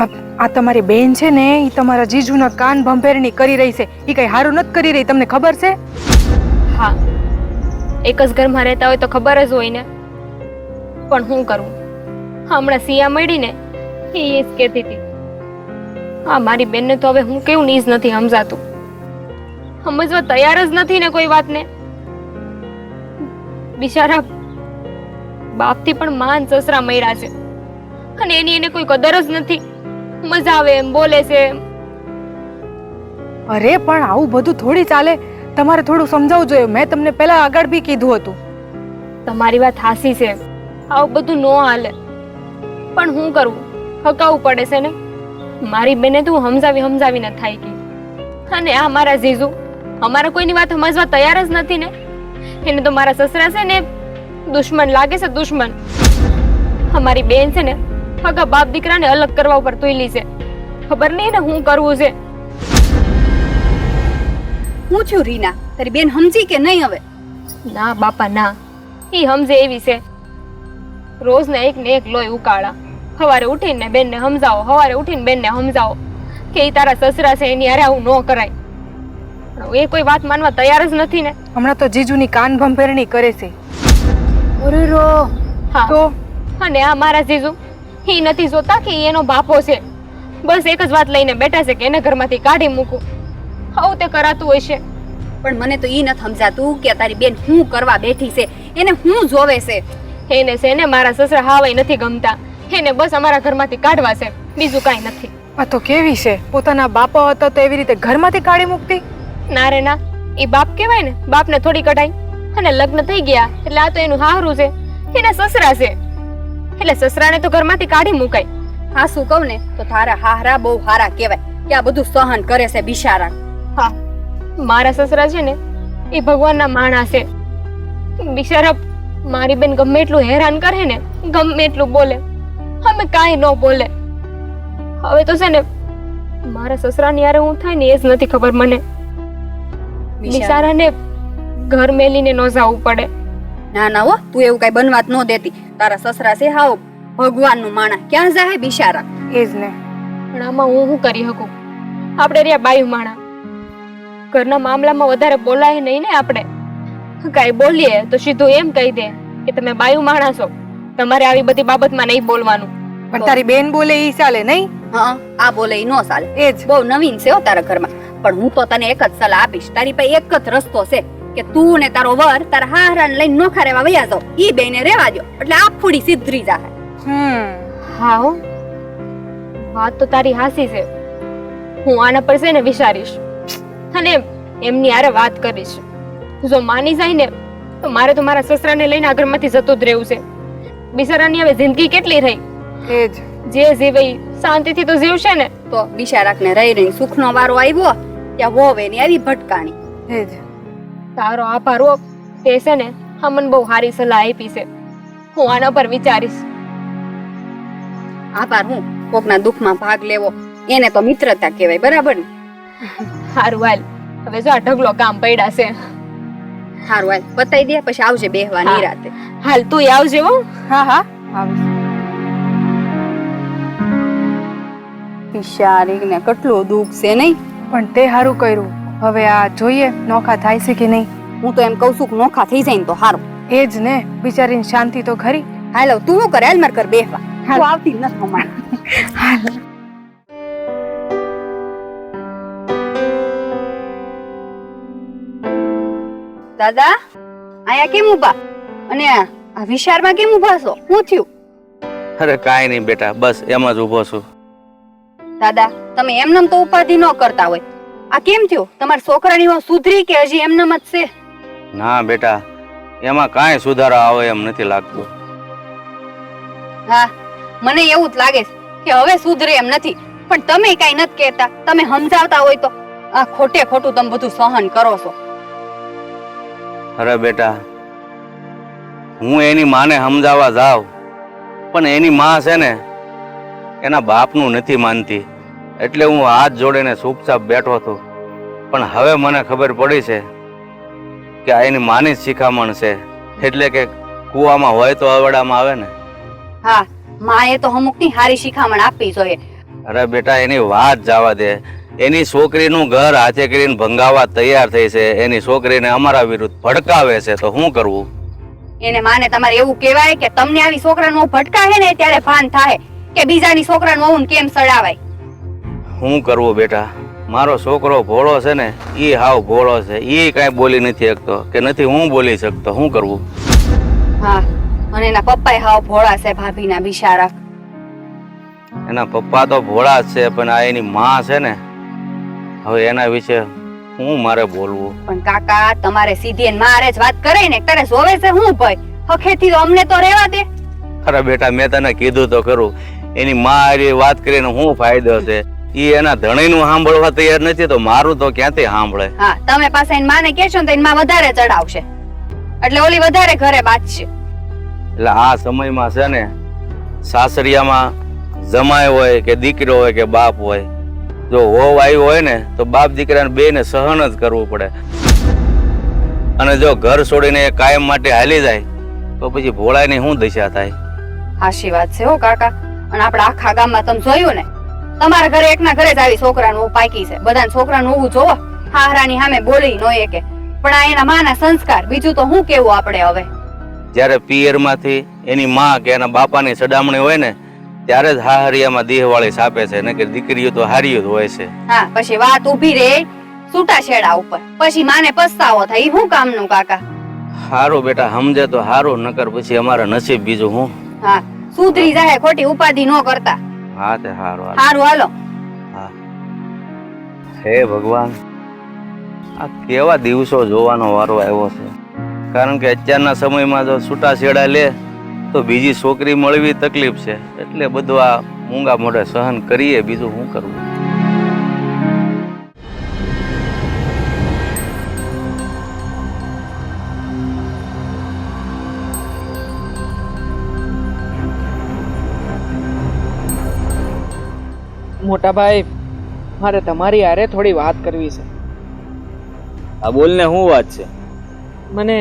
આ તમારી બેન છે ને એ તમારા જીજુના કાન ભંભેરણી કરી રહી છે. એ કઈ હારું નથી કરી રહી, તમને ખબર છે? હા, એક જ ઘરમાં રહેતા હોય તો ખબર જ હોય ને. પણ શું કરવું, હમણાં સિયા મળી ને એ જ કહેતી હતી. હા, મારી બેનને તો હવે હું કેવું નીજ નથી સમજાતું, સમજવા તૈયાર જ નથી ને કોઈ વાતને. બિચારા બાપથી પણ માન સસરા મળ્યા છે અને એની એને કોઈ કદર જ નથી. મજા આવે એમ બોલે છે. અરે પણ આવું બધું થોડી ચાલે, તમારે થોડું સમજાવવું જોઈએ. મેં તમને પહેલા આગળ બી કીધું હતું. તમારી વાત હાસી છે, આવું બધું નો હાલે. પણ શું કરવું, હકાવવું પડે છે ને. મારી બેને તું સમજાવીને થાય ગઈ. અને આ મારા જીજુ અમારા કોઈની વાત સમજવા તૈયાર જ નથી ને. એને તો મારા સસરા છે ને દુશ્મન લાગે છે, દુશ્મન. અમારી બેન છે ને હગા બાપ દીકરાને અલગ કરવા ઉપર તુયલી છે. ખબર નહીં ને હું કરવું છે. હું છું રીના, તારી બેન સમજી કે નહીં હવે? ના બાપા ના, ઈ સમજે એવી છે. રોજ ને એક લોહી ઉકાળા. સવારે ઉઠીને બેનને સમજાવો, સવારે ઉઠીને બેનને સમજાવો કે ઈ તારા સસરા છે, એની હારે આવું ન કરાય. પણ એ કોઈ વાત માનવા તૈયાર જ નથી ને. હમણાં તો જીજુની કાન ભંભેરણી કરે છે. અરે રો, હા તો અને આ મારા જીજુ ઈ નથી જોતા કે ઈ એનો બાપો છે. બસ એક જ વાત લઈને બેઠા છે કે એને ઘરમાંથી કાઢી મૂકું. આવું તે કરાતું હોય છે. પણ મને તો ઈ નથી સમજાતું કે તારી બેન શું કરવા બેઠી છે, એને શું જોવે છે? એને છે ને મારા સસરા હાવાય નથી ગમતા. એને બસ અમારા ઘરમાંથી કાઢવા છે, બીજું કાંઈ નથી. આ તો કેવી છે, પોતાના બાપા હતા તો એવી રીતે ઘરમાંથી કાઢી મૂકતી. ના રે ના, એ બાપ કહેવાય ને, બાપને થોડી કઢાઈ. અને લગ્ન થઈ ગયા એટલે આ તો એનું હારું છે, એના સસરા છે, એટલે સસરાને તો ઘરમાંથી કાઢી મુકાય. હા શું કહું ને તો તારા હારા બહુ હારા કહેવાય કે આ બધું સહન કરે છે બિચારા. હા, મારા સસરા છે ને એ ભગવાનના માણસ છે. બિચારા મારી બેન ગમે એટલું હેરાન કરે ને, ગમે એટલું બોલે, અમે કાંઈ ન બોલે. હવે તો છે ને મારા સસરાની યારે હું થાય ને એ જ નથી ખબર મને. બિચારાને ઘર મેલીને ન જવું પડે. ના ના હો, તું એવું કઈ બનવા જ ન દેતી. તારા સસરા છે હાવ ભગવાનનું માણસ, ક્યાં જાય બિચારા? એ જ ને. પણ આમાં હું શું કરી શકું? આપણે રહ્યા બાયું માણા, ઘરના મામલામાં વધારે બોલાય નહીં ને. આપણે કાંઈ બોલીએ તો સીધું એમ કહી દે કે તમે બાયું માણા છો, તમારે આવી બધી બાબતમાં નહીં બોલવાનું. પણ તારી બેન બોલે ઈ ચાલે નહીં? હા, આ બોલે ઈ નો ચાલે. એ જ. બહુ નવીન છે હો તારા ઘરમાં. પણ હું તો તને એક જ સલાહ આપીશ, તારી પાસે એક જ રસ્તો છે કે તું ને તારો વર તારા હારાને લઈને નોખા રેવા વયા જાઓ. ઈ બેને રેવા દો એટલે આ ફૂડી સિદ્ધરી જાય. હા હો, વાત તો તારી હાસી છે. હું આના પર છે ને વિચારીશ અને એમની હારે વાત કરીશ. જો માની જાય ને તો મારે તો મારા સસરાને લઈને આ ઘરમાંથી જતું જ રહેવું છે. બિચારાની હવે જિંદગી કેટલી રહી? એ જ. જે જીવે ઈ શાંતિથી તો જીવશે ને. તો બિચારાકને રહી રહીને સુખનો વારો આવ્યો ત્યાં વોવે ની આવી ભટકાણી. એ જ. તારો આભાર હો, તે છે ને હા મને બહુ સારી સલાહ આપી છે. હું આના પર વિચારીશ. આભાર હું કોકના દુઃખમાં ભાગ લેવો એને તો મિત્રતા કહેવાય, બરાબર ને? હારું હાલ, હવે જો આ ઢગલો કામ પડ્યા છે. હારું હાલ પતાઈ દે પછી આવજે બેહવા હા. નિરાતે. હાલ તું આવજે હો. હા હા આવીશ. બિચારીને કેટલું દુઃખ છે નહીં? પણ તે હારું કર્યું. હવે આ જોઈએ નોખા થાય છે કે નહીં. હું તો એમ કઉ છું કે નોખા થઈ જાય ને તો હારું. એ જ ને, બિચારીને શાંતિ તો ખરી. હાલો તું શું કરે? હાલ માર કર બેહવા. તું આવતી જ નથી અમારે. દાદા આયા કેમ ઉભા? અને આ વિશાળમાં કેમ ઉભા છો? શું થયું? અરે કાંઈ નહીં બેટા, બસ એમ જ ઊભો છું. દાદા તમે એમનેમ તો ઉપાધિ ન કરતા હોય. આ કેમ થયું? તમારા છોકરાની વાત સુધરી કે હજી એમનેમ જ છે? ના બેટા, એમાં કાંઈ સુધારો આવે એમ નથી લાગતું. હા મને એવું જ લાગે છે કે હવે સુધરે એમ નથી. પણ તમે કઈ નથી કહેતા. તમે સમજાવતા હોય તો આ ખોટે ખોટું તમે બધું સહન કરો છો. અરે બેટા, હું એની માને સમજાવવા જાઉં પણ એની માં છે ને એના બાપનું નથી માનતી. એટલે હું હાથ જોડીને ચૂપચાપ બેઠો હતો. પણ હવે મને ખબર પડી છે કે આ એની માની જ શિખામણ છે. એટલે કે કૂવામાં હોય તો અવડામાં આવે ને. હા માએ તો અમુકની હારી શિખામણ આપવી જોઈએ. અરે બેટા, એની વાત જવા દે. એની છોકરીનું ઘર હાથે કરીને ભંગાવા તૈયાર થઈ છે. એની છોકરીને અમારા વિરુદ્ધ ભડકાવે છે તો શું કરવું? એને માને તમારે એવું કહેવાય કે તમને આવી છોકરાનો ભટકાહે ને ત્યારે ભાન થાય કે બીજાની છોકરાનું વહુને કેમ સડાવાય. શું કરવું બેટા? મારો છોકરો ભોળો છે ને, ઈ હાવ ભોળો છે. ઈ કાંઈ બોલી નથી શકતો કે નથી હું બોલી શકતો. શું કરવું? હા અને એના પપ્પાએ હાવ ભોળા છે ભાભીના બિચારા. એના પપ્પા તો ભોળા જ છે પણ આ એની માં છે ને, હવે એના વિશે હું મારે બોલવું? પણ કાકા તમારે સીધી મારે જ વાત કરે ને તારે જોવે છે હું ભાઈ હખેથી અમને તો રહેવા દે. અરે બેટા, મેં તને કીધું તો ખરું, એની માં હારી વાત કરીને શું ફાયદો છે? ઈ એના ધણીનું સાંભળવા તૈયાર નથી તો મારું તો ક્યાંથી સાંભળે? હા, તમે પાસે એની માને કહેશો ને તો એની માં વધારે ચડાવશે, એટલે ઓલી વધારે ઘરે બાજશે. એટલે આ સમયમાં છે ને સાસરિયામાં જમાય હોય કે દીકરો હોય કે બાપ હોય, જો હોવ આવ્યો હોય ને તો બાપ દીકરાને બેને સહન જ કરવું પડે. અને જો ઘર છોડીને એ કાયમ માટે હાલી જાય તો પછી ભોળાની શું દશા થાય? હાશી વાત છે હો કાકા. અને આપણા આખા ગામમાં તમે જોયું ને, તમારા ઘરે એકના ઘરે જ આવી છોકરાનું પાકી છે. બધાને છોકરાનું ઉભું જોવો, હાહરાની સામે બોલી નો એકે. પણ આ એના માના સંસ્કાર, બીજું તો શું કેવું આપણે હવે? જ્યારે પિયરમાંથી એની માં કે એના બાપાની સડામણી હોય ને ત્યારે જ હાહરિયામાં દેહવાળી સાપે છે, ને કે દીકરીઓ તો હારી જ હોય છે. હા, પછી વાત ઊભી રે છૂટા છેડા ઉપર, પછી માને પસ્તાવો થાય. ઈ શું કામનું કાકા? હારું બેટા, સમજે તો હારું, નકર પછી અમારા નસીબ બીજું હું. હા, સુધરી જાય, ખોટી ઉપાધિ ન કરતા. હા તે હારું. હારું હાલો. હા, હે ભગવાન, આ કેવા દિવસો જોવાનો વારો આવ્યો છે. કારણ કે અત્યારના સમયમાં જો છૂટા છેડા લે તો બીજી છોકરી મળવી તકલીફ છે. એટલે બધું આ મૂંગા મોઢે સહન કરીએ, બીજું શું કરવું? મોટા ભાઈ, મારે તમારી હારે થોડી વાત કરવી છે. આ બોલ ને, શું વાત છે? મને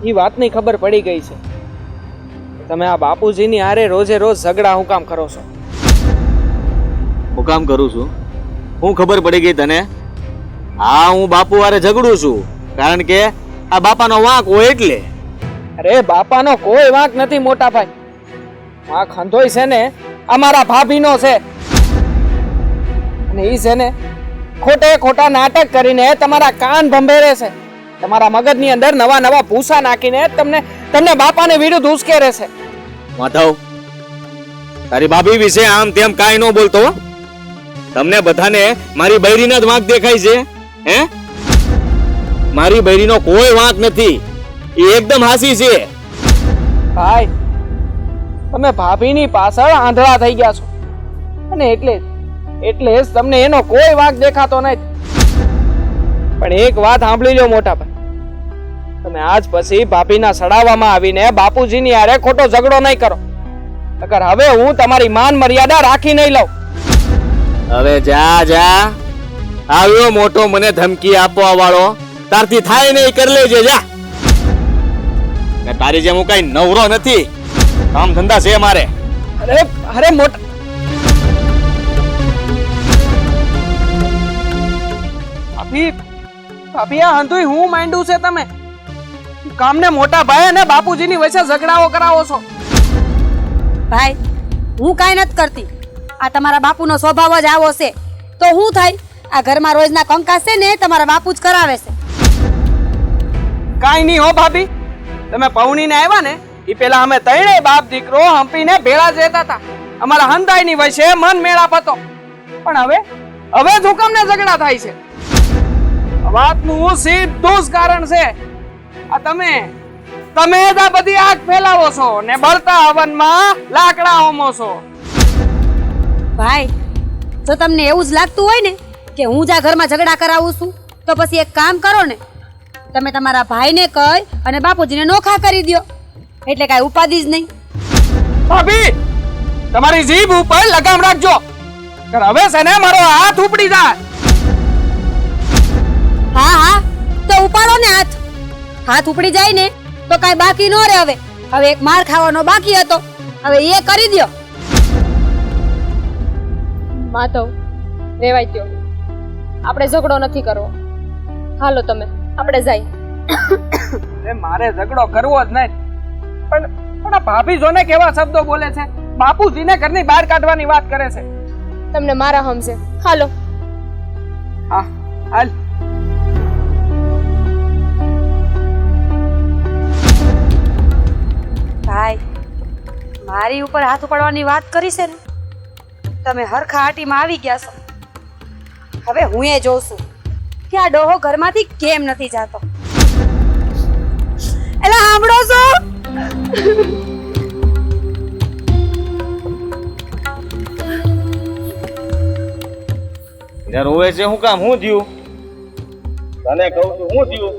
એ વાતની ખબર પડી ગઈ છે. તમે આ બાપુજીની હારે રોજે રોજ ઝઘડા હું કામ કરો છો? હું કામ કરું છું? હું ખબર પડી ગઈ તને? હા, હું બાપુ હારે ઝઘડું છું કારણ કે આ બાપાનો વાંક હોય એટલે. અરે બાપાનો કોઈ વાંક નથી મોટા ભાઈ. વાંક હંધોય છે ને અમારા ભાભીનો છે. અને ઈ છે ને ખોટે ખોટા નાટક કરીને તમારા કાન ભંભેરે છે. તમારા મગજની અંદર નવા નવા ભૂસા નાખીને તમને બાપાને વિરુદ્ધ ઉશ્કેરે છે. માધવ, તારી ભાભી વિશે આમ તેમ કાંઈ ન બોલતો. તમને બધાને મારી બૈરીના જ વાંક દેખાય છે. હે, મારી બૈરીનો કોઈ વાંક નથી. એ એકદમ હાસી છે. ભાઈ, તમે ભાભીની પાછળ આંધળા થઈ ગયા છો અને એટલે જ તમને એનો કોઈ વાંક દેખાતો નથી. પણ એક વાત સાંભળી લો મોટા ભાઈ, તમે આજ પછી ભાભીના સડાવવામાં આવીને બાપુજીની હારે ખોટો ઝઘડો નહીં કરો. અગર હવે હું તમારી માન મર્યાદા રાખી નહીં લઉં. હવે જા જા, આવ્યો મોટો મને ધમકી આપવા વાળો. તારથી થાય નહીં, કરી લેજે જા. ને તારી જેમ હું કઈ નવરો નથી, કામ ધંધા છે મારે. અરે મોટા ભાભી, આ હંધુય હું માંડ્યું છે તમે? કામને મોટા ભાઈ અને બાપુજીની વચ્ચે ઝઘડાઓ કરાવો છો. ભાઈ, હું કાંઈ નથી કરતી. આ તમારા બાપુનો સ્વભાવ જ આવો છે. તો શું થાય? આ ઘરમાં રોજના કંકાસ છે ને તમારા બાપુ જ કરાવે છે. કાંઈ નહીં હો ભાભી, તમે પૌણીને આવ્યા ને એ પેલા અમે ત્રણેય બાપ દીકરો હંપીને ભેળા જતા હતા. અમારા હંધાઈની વચ્ચે મન મેળાપ હતો. પણ હવે જ હુકમને ઝઘડા થાય છે. વાતનું સીધું જ કારણ છે આ તમે જ આ બધી આગ ફેલાવો છો ને બળતા હવનમાં લાકડા હોમો છો. ભાઈ, જો તમને એવું જ લાગતું હોય ને કે હું જ આ ઘરમાં ઝઘડા કરાવું છું, તો પછી એક કામ કરો ને, તમે તમારા ભાઈને કહી અને બાપુજીને નોખા કરી દો. એટલે કાંઈ ઉપાધિ જ નહીં. ભાભી, તમારી જીભ ઉપર લગામ રાખજો. હવે છે ને મારો હાથ ઉપડી જાય. હા, તો ઉપાડો ને હાથ. હાથ ઉપડી જાય ને તો કાંઈ બાકી ન રહે. હવે એક માર ખાવાનો બાકી હતો, હવે એ કરી દો. માધવ, રેવાય દ્યો. આપણે ઝઘડો નથી કરવો. હાલો તમે, આપણે જઈએ. મારે ઝઘડો કરવો જ નહીં. પણ આ ભાભી જોને કેવા શબ્દો બોલે છે. બાપુજીને ઘરની બહાર કાઢવાની વાત કરે છે. તમને મારા હમશે. હાલો. હા, હાલ. ભાઈ, મારી ઉપર હાથ ઉપાડવાની વાત કરી છે ને, તમે હરખા હાટીમાં આવી ગયા છો. હવે હું એ જોઉં છું કે આ ડોહો ઘરમાંથી કેમ નથી જાતો. એલા સાંભળો છો? યાર રોવે છે હું કામ હું થયું તને કહું છું હું થયું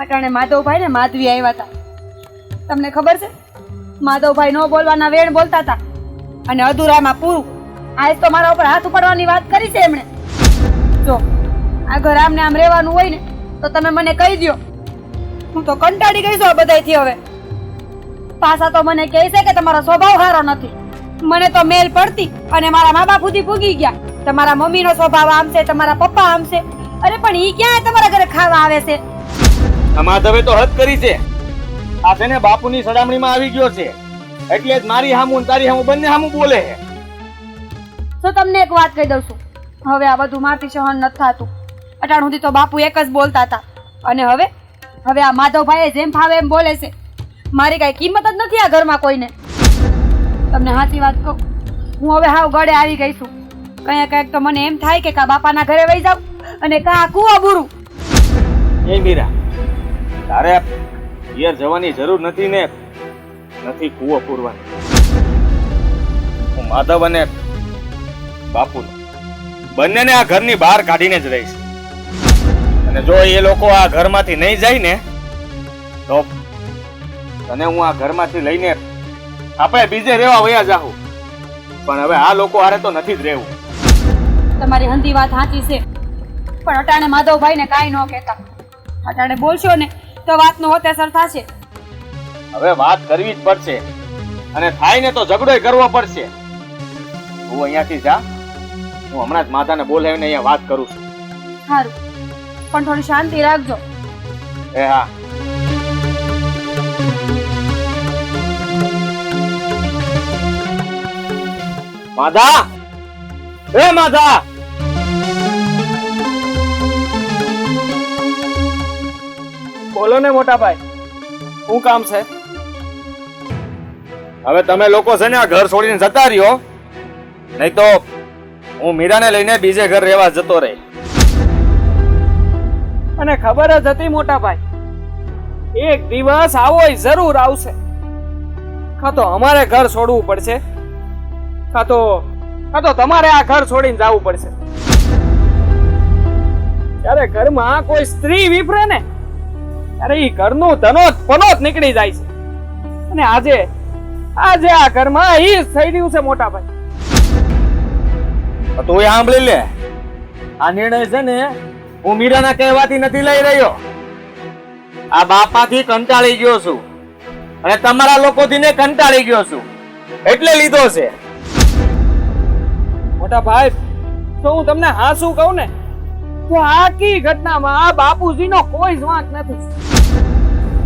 અટાણે માધવભાઈ ને માધવી આવ્યા હતા. તમને ખબર છે માધવભાઈ નો બોલવાના વેણ બોલતા હતા અને અધૂરામાં પૂરું. આજ તો મારા ઉપર હાથ ઉપાડવાની વાત કરી છે એમણે. જો આ ઘર આમને આમ રહેવાનું હોય ને તો તમે મને કહી દ્યો. હું તો કંટાળી ગઈ છું આ બધાયથી હવે. પાછા તો મને કહે છે કે તમારો સ્વભાવ સારો નથી. મને તો મેલ પડતી અને મારા મા બાપ સુધી પૂગી ગયા. તમારા મમ્મીનો સ્વભાવ આમ છે, તમારા પપ્પા આમ છે. અરે પણ ઈ ક્યાં તમારા ઘરે ખાવા આવે છે? આ માધવે તો હદ કરી છે. આ છે ને બાપુની સડામણીમાં આવી ગયો છે એટલે જ મારી હામું ને તારી હામું બંને હામું બોલે છે. તો તમને એક વાત કહી દઉં છું, હવે આ બધું મારથી સહન નથી થતું. અટાણ સુધી તો બાપુ એક જ બોલતા હતા અને હવે આ માધવભાઈ જેમ ફાવે એમ બોલે છે. મારી કઈ કિંમત જ નથી આ ઘરમાં કોઈને. તમને સાચી વાત કહું, હું હવે હાવ ગળે આવી ગઈ છું. કંઈક તો મને એમ થાય કે કા બાપાના ઘરે વહી જાવ અને કા કુવા બુરું. એ મીરા, તારે પિયર જવાની જરૂર નથી ને નથી કૂવો પૂરવાની. હું માધવ અને બાપુ બંનેને આ ઘરની બહાર કાઢીને જ રહીશ. અને જો એ લોકો આ ઘરમાંથી નહીં જાય ને તો તને હું આ ઘરમાંથી લઈને આપણે બીજે રહેવા વયા જાઉં. પણ હવે આ લોકો હારે તો નથી જ રહેવું. તમારી હંધી વાત સાચી છે, પણ અટાણે માધવભાઈને કાંઈ ન કહેતા. અટાણે બોલશો ને તો વાતનો હોતેસર થશે. હવે વાત કરવી જ પડશે અને થાય ને તો ઝઘડો કરવો પડશે. તું અહીંયાથી જા, હું હમણાં જ માતાને બોલાવીને અહીંયા વાત કરું છું. સારું, પણ થોડી શાંતિ રાખજો. એ હા. માધા, એ માધા, બોલો ને મોટા ભાઈ, શું કામ છે? હવે તમે લોકો છે ને આ ઘર છોડીને જતા રહ્યો, નહીં તો હું મીરાને લઈને બીજે ઘર રહેવા જતો રહી. મને ખબર જ હતી મોટા ભાઈ, એક દિવસ આવો જરૂર આવશે. કાં તો અમારે ઘર છોડવું પડશે, કાં તો તમારે આ ઘર છોડીને જવું પડશે. ત્યારે ઘરમાં કોઈ સ્ત્રી વિફરે ને ત્યારે ઈ ઘરનું ધનોત પનોત નીકળી જાય છે. અને આજે આ ઘરમાં ઈ જ થઈ રહ્યું છે મોટા ભાઈ. તું એ સાંભળી લે, આ નિર્ણય છે ને હું મીરાના કહેવાથી નથી લઈ રહ્યો. આ બાપાથી કંટાળી ગયો છું અને તમારા લોકોથી ને કંટાળી ગયો છું એટલે લીધો છે. મોટા ભાઈ, તો હું તમને હાસું કહું ને તો આખી ઘટનામાં આ બાપુજીનો કોઈ જ વાંક નથી.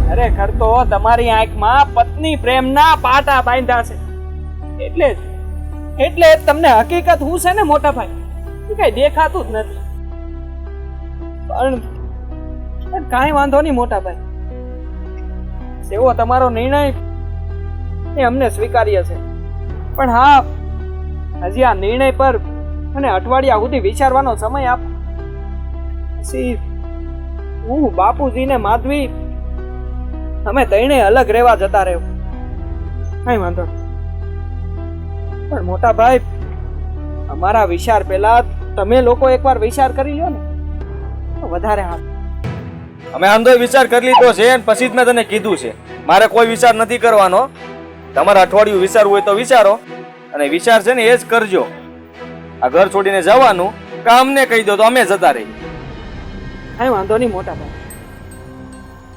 ખરેખર તો તમારી આંખમાં પત્ની પ્રેમના પાટા બાંધ્યા છે. એટલે જ તમને હકીકત હું છે ને મોટા ભાઈ એ કઈ દેખાતું જ નથી. પણ કાંઈ વાંધો નહીં મોટા ભાઈ, એવો તમારો નિર્ણય એ અમને સ્વીકાર્ય છે. પણ હા, હજી આ નિર્ણય પર અને અઠવાડિયા સુધી વિચારવાનો સમય આપો. પછી હું બાપુજીને માધવી અમે ત્રણે અલગ રહેવા જતા રહ્યો. કઈ વાંધો નહીં. પણ મોટા ભાઈ, અમારા વિચાર પહેલા તમે લોકો એકવાર વિચાર કરી લ્યો ને તો વધારે હાથ. અમે આમ તો વિચાર કરી લીધો છે અને પછી જ મેં તને કીધું છે મારે કોઈ વિચાર નથી કરવાનો. તમારે અઠવાડિયું વિચારવું હોય તો વિચારો અને વિચાર છે ને એ જ કરજો. આ ઘર છોડીને જવાનું કામ ને કહી દો તો અમે જતા રહી. કઈ વાંધો નહીં મોટા ભાઈ,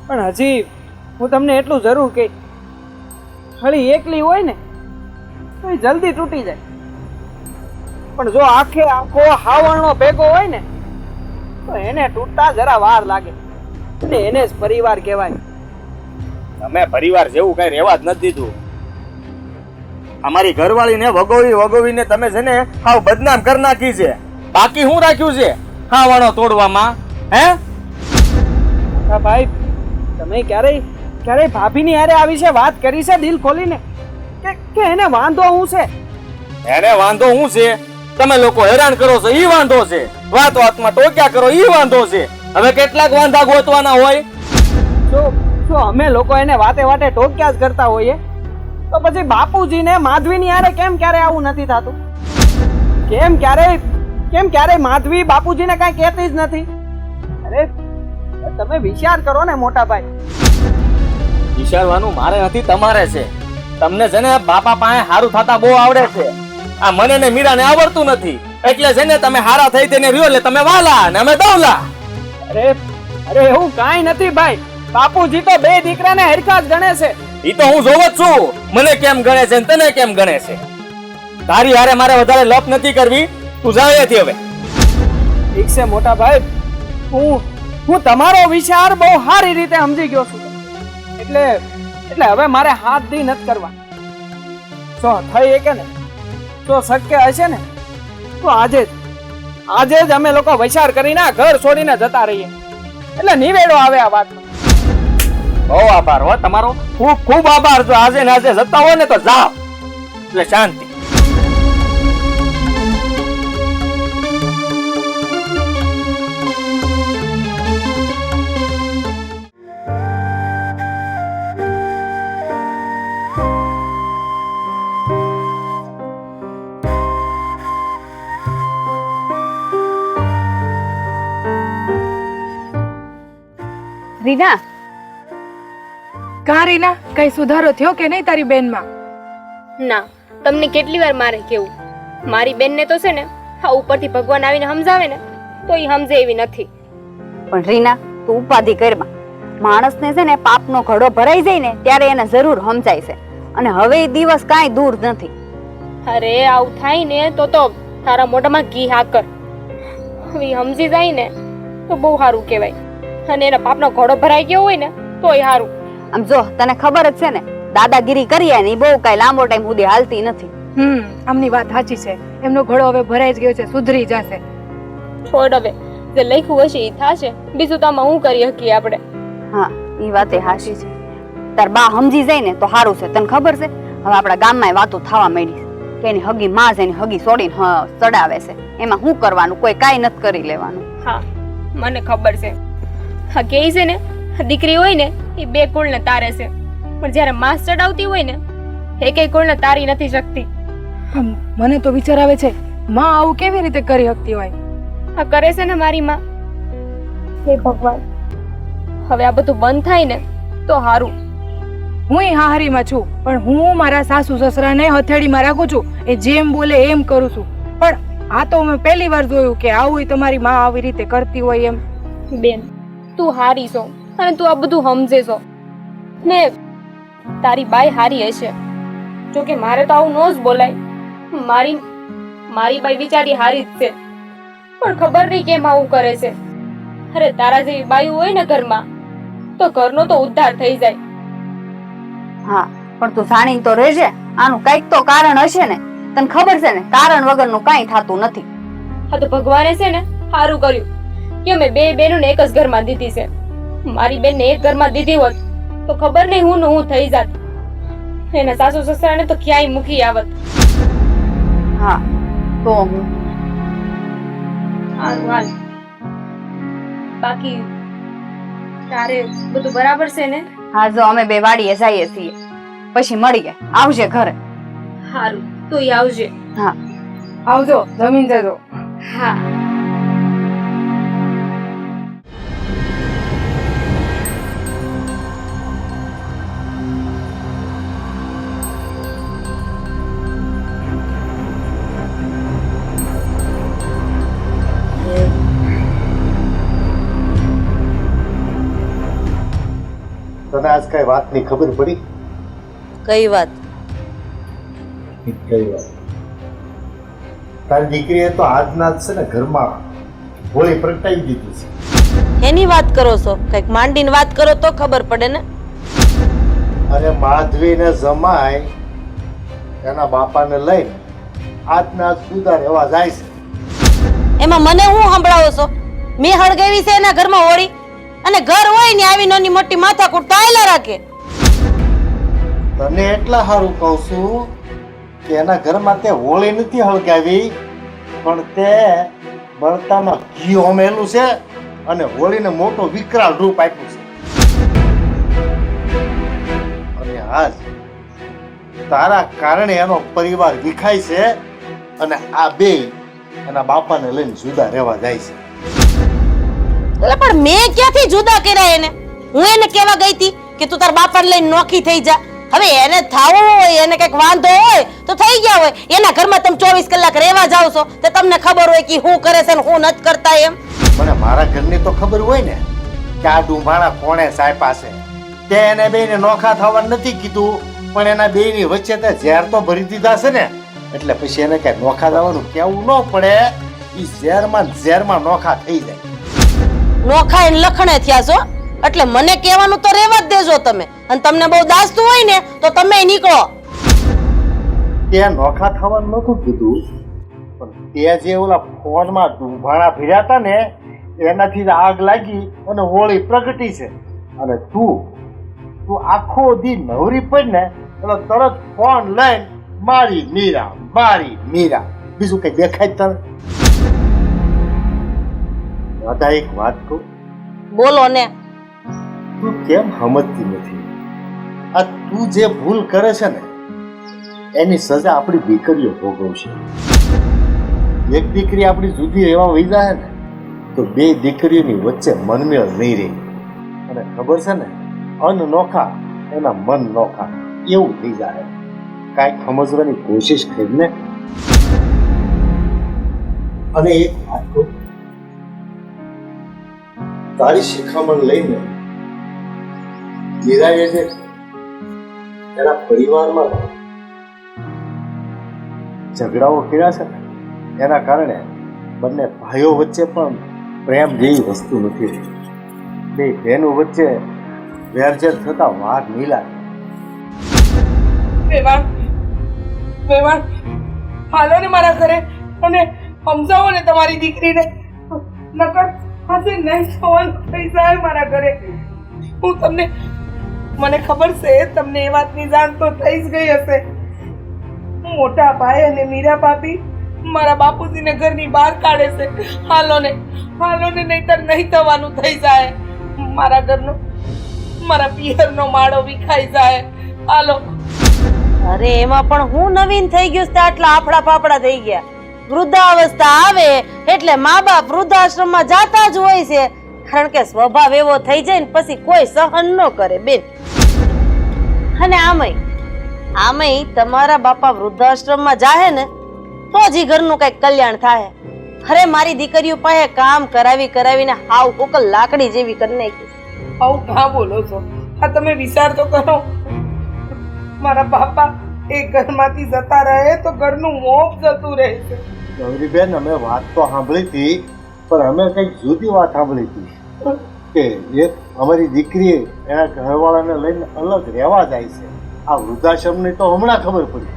પણ હજી હું તમને એટલું જરૂર કહી, ખાલી એકલી હોય ને તો એ જલ્દી તૂટી જાય. પણ જો આખો હાવણનો ભેગો હોય ને તો એને તૂટતા જરા વાર લાગે અને એને જ પરિવાર કહેવાય. અમે પરિવાર જેવું કઈ રહેવા જ નથી દીધું. અમારી ઘરવાળીને વગોવીને તમે છે ને હાવ બદનામ કરી નાખી છે. બાકી શું રાખ્યું છે ખાવાનો તોડવામાં? હે ભાઈ, તમે ક્યારેય ભાભીની હારે આવી છે વાત કરી છે દિલ ખોલીને કે એને વાંધો શું છે? એને વાંધો શું છે? તમે લોકો હેરાન કરો છો ઈ વાંધો છે. વાતમાં ટોક્યા કરો ઈ વાંધો છે. હવે કેટલાક વાંધા ગોતવાના હોય? જો અમે લોકો એને વાતે ટોક્યા જ કરતા હોઈએ તો પછી બાપુજીને માધવીની હારે કેમ ક્યારે આવું નથી થતું? કેમ ક્યારે કેમ ક્યારે માધવી બાપુજીને કાંઈ કહેતી જ નથી? અરે તમે વિચાર કરો ને મોટા ભાઈ. વિચારવાનું મારે નથી, તમારે છે. તમને છે ને બાપા પાસે હારું થતા બહુ આવડે છે. આ મને ને મીરાને આવડતું નથી, એટલે છે ને તમે હારા થઈ તેને રહ્યો એટલે તમે વાલા ને અમે દવલા. અરે અરે એવું કાંઈ નથી ભાઈ. બાપુજી તો બે દીકરાને હરખા જ ગણે છે. ઈ તો હું જોવ જ છું, મને કેમ ગણે છે ને તને કેમ ગણે છે. તારી હારે મારે વધારે લપ નથી કરવી, તું જા અહીંયાથી હવે. ઠીક છે મોટા ભાઈ, હું તમારો વિચાર બહુ સારી રીતે સમજી ગયો છું. એટલે હવે મારે હાથ દી નથી કરવા. જો થઈ કે ને તો શક્ય હશે ને તો આજે જ અમે લોકો વિચાર કરીને આ ઘર છોડીને જતા રહીએ, એટલે નિવેડો આવે આ વાત. બહુ આભાર હો તમારો, ખૂબ ખૂબ આભાર. જો આજે ને આજે જતા હોય ને તો જાઓ, એટલે શાંતિ. રીના, કા રીના, કઈ સુધારો થયો કે નહીં તારી બેનમાં? ના, તમને કેટલી વાર મારે કેવું, મારી બેનને તો છે ને આ ઉપરથી ભગવાન આવીને સમજાવે ને તો એ સમજે એવી નથી. પણ રીના તું ઉપાધિ કરમાં. માણસને છે ને પાપનો ઘડો ભરાઈ જાય ને ત્યારે એને જરૂર સમજાય છે, અને હવે એ દિવસ કાંઈ દૂર નથી. અરે આવું થાય ને તો તારા મોઢામાં ઘી હાકર. હવે સમજી જાય ને તો બહુ સારું કહેવાય, અને એના પાપનો ઘડો ભરાઈ ગયો હોય ને તોય સારું. આમ જો તને ખબર જ છે ને દાદાગીરી કરીએ ને એ બહુ કઈ લાંબો ટાઈમ સુધી હાલતી નથી. આમની વાત સાચી છે. એમનો ઘડો હવે ભરાઈ જ ગયો છે, સુધરી જશે. છોડ હવે, જે લખ્યું હશે એ થશે, બીજું તો આમાં શું કરી શકીએ આપણે. હા એ વાત એ હાચી છે. તાર બા સમજી જાય ને તો સારું છે. તને ખબર છે હવે આપણા ગામમાં વાતો થવા માંડી કે એની હગી માં જ એની હગી છોડીને ચડાવે છે. એમાં શું કરવાનું, કોઈ કાંઈ નથી કરી લેવાનું. હા મને ખબર છે. હા કે છે ને દીકરી હોય ને એ બે કુળને તારે છે, પણ જ્યારે માસ ચડાવતી હોય ને એકેય કુળને તારી નથી શકતી. મને તો વિચાર આવે છે, માં આવું કેવી રીતે કરી શકતી હોય? આ કરે છે ને મારી માં. હે ભગવાન, હવે આ બધું બંધ થાય ને તો સારું. હું હાહરીમાં છું, પણ હું મારા સાસુ સસરાને હથેળીમાં રાખું છું. એ જેમ બોલે એમ કરું છું. પણ આ તો મેં પહેલી વાર જોયું કે આવું તમારી માં આવી રીતે કરતી હોય એમ. બેન તું હારી છો અને તું આ બધું સમજે છો ને. તારી બાઈ હારી હશે, જો કે મારે તો આવું ન જ બોલાય. મારી બાઈ બિચારી હારી જ છે, પણ ખબર નહીં કેમ આવું કરે છે. અરે તારા જેવી બાઈ હોય ને ઘરમાં તો ઘરનો તો ઉદ્ધાર થઈ જાય. હા પણ તું જાણી તો રહેજે, આનું કઈક તો કારણ હશે ને. તને ખબર છે ને કારણ વગરનું કાંઈ થતું નથી. હા તો ભગવાને છે ને સારું કર્યું કે અમે બે બહેનોને એક જ ઘરમાં દીધી છે. મારી બેનને એક ઘરમાં દીધી હોત તો ખબર નહીં હું ને હું થઈ જાત. એના સાસુ સસરાને તો ક્યાંય મૂકી આવત. હા તો હું સારું હાલ. બાકી તારે બધું બરાબર છે ને? હા જો અમે બે વાડીએ જઈએ છીએ, પછી મળીએ. આવજે ઘરે. સારું તું આવજે. હા આવજો, જમીન જજો. હા. તને આજ કઈ વાતની ખબર પડી? કઈ વાત? કઈ વાત? તારી દીકરીએ તો આજના જ છે ને ઘરમાં હોળી પ્રગટાવી દીધી છે. એની વાત કરો છો? કઈક માંડીને વાત કરો તો ખબર પડે ને. અને માધવીને જમાય એના બાપાને લઈને આજના જ જુદા રહેવા જાય છે. એમાં મને હું સંભળાવો છો? મેં હળગાવી છે એના ઘરમાં હોળી, અને ઘર હોય ને આવી નાની મોટી માથાકૂટ તાયલા રાખે. તને એટલા સારું કહું છું કે એના ઘરમાં તે હોળી નથી હળગાવી, પણ તે બળતામાં ઘી હોમેલું છે અને હોળીને મોટો વિકરાળ રૂપ આપ્યું છે. અને આજ તારા કારણે એનો પરિવાર વિખાય છે, અને આ બે એના બાપાને લઈને જુદા રહેવા જાય છે. એટલે પણ મેં ક્યાંથી જુદા કર્યા એને? હું એને કેવા ગઈ હતી કે તું તાર બાપાને લઈને નોખી થઈ જા? હવે એને થાવું હોય, એને કઈક વાંધો હોય તો થઈ ગયા હોય. એના ઘરમાં તમે 24 કલાક રહેવા જાવ છો તો તમને ખબર હોય કે હું કરે છે ને હું નથી કરતા એમ. મને મારા ઘરની તો ખબર હોય ને કે આ ડુંભાણા કોણે સાયપા છે. તે એને બેયને નોખા થવા નથી કીધું, પણ એના બેયની વચ્ચે તે ઝેર તો ભરી દીધા છે ને, એટલે પછી એને કઈ નોખા થવાનું કેવું ન પડે. ઈ ઝેરમાં નોખા થઈ જાય. નોખા એને લખણે થયા છો એટલે મને કહેવાનું તો રહેવા જ દેજો તમે. અને તમને બહુ દાસતું હોય ને તો તમે નીકળો. તે નોખા થવાનું નતું કીધું, પણ તે જે ઓલા ફોનમાં ડુંભાણા ભર્યા હતા ને એનાથી જ આગ લાગી અને હોળી પ્રગટી છે. અને તું આખો દી નવરી પડ ને એટલે તરત ફોન લઈને મારી મીરા, બીજું કઈ દેખાય તને? દાદા એક વાત કહું, બોલો ને. તું કેમ સમજતી નથી? આ તું જે ભૂલ કરે છે ને એની સજા આપણી દીકરીઓ ભોગવશે. એક દીકરી આપણી જુદી રહેવા વહી જાય ને તો બે દીકરીઓની વચ્ચે મનમેળ નહીં રહે. અને ખબર છે ને, અન્ન નોખા એના મન નોખા એવું થઈ જાય. કાંઈક સમજવાની કોશિશ કરીને. અને એક વાત કહું, તારી શિખામણ લઈને મીરાએ જે એના પરિવારમાં ઝઘડાઓ કર્યા છે ને એના કારણે બંને ભાઈઓ વચ્ચે પણ પ્રેમ જેવી વસ્તુ નથી. બે બહેનો વચ્ચે વેરઝેર થતા વાર નહીં લાગે. વેવાણ હાલો ને મારા ઘરે અને સમજાવો ને તમારી દીકરીને. નકર આજે નહીં થવાનું થઈ જાય મારા ઘરે. હું તમને, મને ખબર છે તમને એ વાતની જાણ તો થઈ જ ગઈ હશે. મોટા ભાઈ અને મીરા ભાભી મારા બાપુજીને ઘરની બહાર કાઢે છે. હાલો ને નહીતર નહીં થવાનું થઈ જાય. મારા ઘરનો, મારા પિયરનો માળો વિખાઈ જાય. હાલો. અરે એમાં પણ હું નવીન થઈ ગયું છે? આટલા આફડા ફાફડા થઈ ગયા. વૃદ્ધાવસ્થા આવે એટલે મા બાપ વૃદ્ધાશ્રમમાં જાતા જ હોય છે, કારણ કે સ્વભાવ એવો થઈ જાય ને પછી કોઈ સહન ન કરે બેન. અને આમય તમારા બાપા વૃદ્ધાશ્રમમાં જાહે ને તો જ ઈ ઘરનું કઈક કલ્યાણ થાય. અરે મારી દીકરીઓ પાસે કામ કરાવીને હાવ કોકલ લાકડી જેવી કરી નાખી. આવું ઘા બોલો છો? આ તમે વિચાર તો કરો. મારા બાપા એક ઘરમાંથી જતા રહે તો ઘરનું મોપ જતું રહે છે. ગૌરીબેન, અમે વાત તો સાંભળી હતી, પણ અમે કઈક જુદી વાત સાંભળી હતી કે એક અમારી દીકરી એના ઘરવાળાને લઈને અલગ રહેવા જાય છે. આ વૃદ્ધાશ્રમની તો હમણાં ખબર પડી.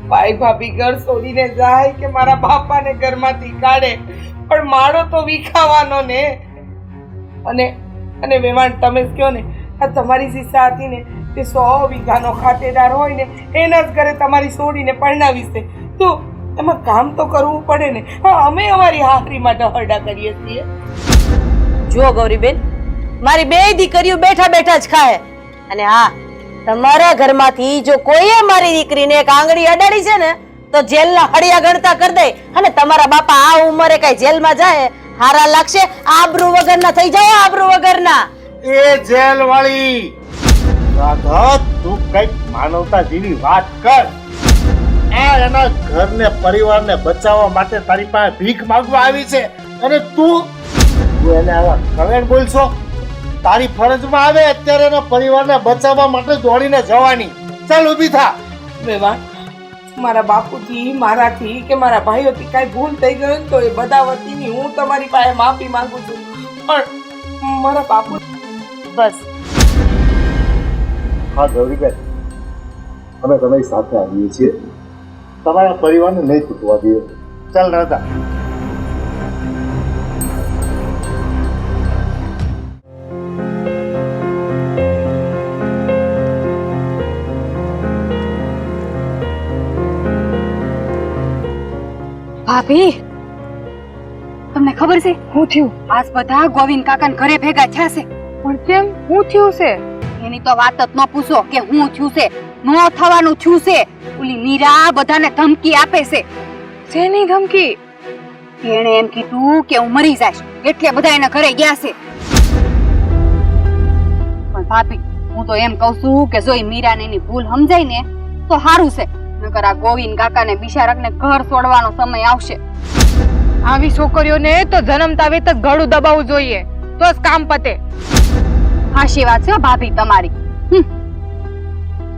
ભાઈ ભાભી ઘર છોડીને જાય કે મારા બાપાને ઘરમાંથી કાઢે, પણ માળો તો વિખાવાનો ને. અને વેવાણ તમે જ કહો ને, આ તમારી શિષ્યા હતી ને તે 100 વીઘાનો ખાતેદાર હોય ને એના જ ઘરે તમારી છોડીને પરણાવી છે તો એમાં કામ તો કરવું પડે ને. હા, અમે અમારી હાખરી માટે હરડા કરીએ છીએ. જો ગૌરીબેન, મારી બે દીકરીઓ બેઠા બેઠા જ ખાય. અને હા, તમારા ઘરમાંથી જો કોઈએ મારી દીકરીને એક આંગળી અડાડી છે ને તો જેલના હળિયા ગણતા કરી દે. અને તમારા બાપા આ ઉંમરે કઈ જેલમાં જાય હારા લાગશે? આબરૂ વગરના થઈ જાય, આબરૂ વગરના. એ જેલ વાળી રાધા, તું કઈક માનવતા જેવી વાત કર. આ એના ઘરને પરિવારને બચાવવા માટે તારી પાસે ભીખ માંગવા આવી છે અને તું એને આવા કમેન્ટ બોલશો? તારી ફરજમાં આવે અત્યારે એના પરિવારને બચાવવા માટે દોડીને જવાની. ચાલ ઊભી થા. વેવાણ, મારા બાપુથી, મારાથી કે મારા ભાઈઓથી કાંઈ ભૂલ થઈ ગઈ તો એ બધા વતીની હું તમારી પાસે માફી માંગુ છું. પણ મારા બાપુ બસ. હા ગૌરીબેન, અમે તમારી સાથે આવીએ છીએ. તમારા પરિવારને નહીં તૂટવા દઈએ. ચાલ રાધા. ભાભી, તમને ખબર છે શું થયું? આજ બધા ગોવિંદ કાકાના ઘરે ભેગા થયા છે. પણ કેમ? શું થયું છે? એની તો વાત જ ન પૂછો કે હું થયું છે. નો થવાનું થયું છે. ઓલી મીરા બધાને ધમકી આપે છે. શેની ધમકી? એણે એમ કીધું કે હું મરી જઈશ એટલે બધા એના ઘરે ગયા છે. પણ ભાભી હું તો એમ કહું છું કે જો ઈ મીરાને એની ભૂલ સમજાય ને તો સારું છે, નકર આ ગોવિંદ કાકાને બિચારાને ઘર છોડવાનો સમય આવશે. આવી છોકરીઓને તો જન્મતા વેત જ ગળું દબાવવું જોઈએ તો જ કામ પતે. હાશી વાત છે હો ભાભી તમારી.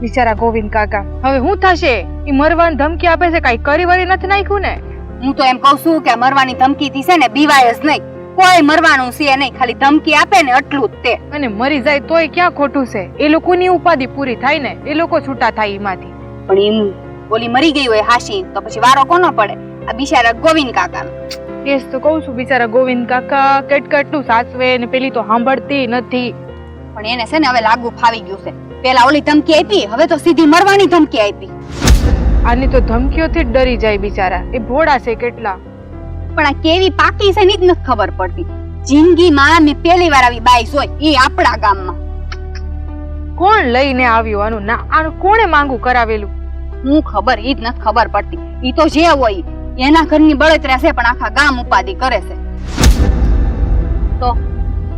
બિચારા ગોવિંદ કાકા હવે શું થશે? ઈ મરવાની ધમકી આપે છે, કઈ કરી વળી નથી નાખ્યું ને? હું તો એમ કહું છું કે મરવાની ધમકી થી છે ને બીવાય જ નહીં, કોઈ મરવાનું છે નહીં, ખાલી ધમકી આપે ને એટલું જ તે. અને મરી જાય તોય ક્યાં ખોટું છે? એ લોકોની ઉપાધિ પૂરી થાય ને, એ લોકો છૂટા થાય એમાંથી. પણ એમ ઓલી મરી ગઈ હોય હાશી તો પછી વારો કોનો પડે? આ બિચારા ગોવિંદ કાકા. એ જ તો કહું છું, બિચારા ગોવિંદ કાકા કેટલું સાચવે ને પેલી તો સાંભળતી નથી. પણ એને છે ને હવે લાગુ ફાવી ગયું છે. પેલા ઓલી ધમકી આપી, હવે તો સીધી મરવાની ધમકી આપી. આની તો ધમકીઓથી જ ડરી જાય બિચારા, એ ભોળા છે કેટલા. પણ આ કેવી પાકી છે ને જ નથી ખબર પડતી. જિંદગીમાં મેં પહેલી વાર આવી બાઈ જોઈ, એ આપણા ગામમાં. કોણ લઈને આવ્યું આનું? ના, આનું કોણે માંગુ કરાવેલું? હું ખબર ઈ જ નથી ખબર પડતી. ઈ તો જે હોય એના ઘરની બળતરા છે, પણ આખા ગામ ઉપાધિ કરે છે. તો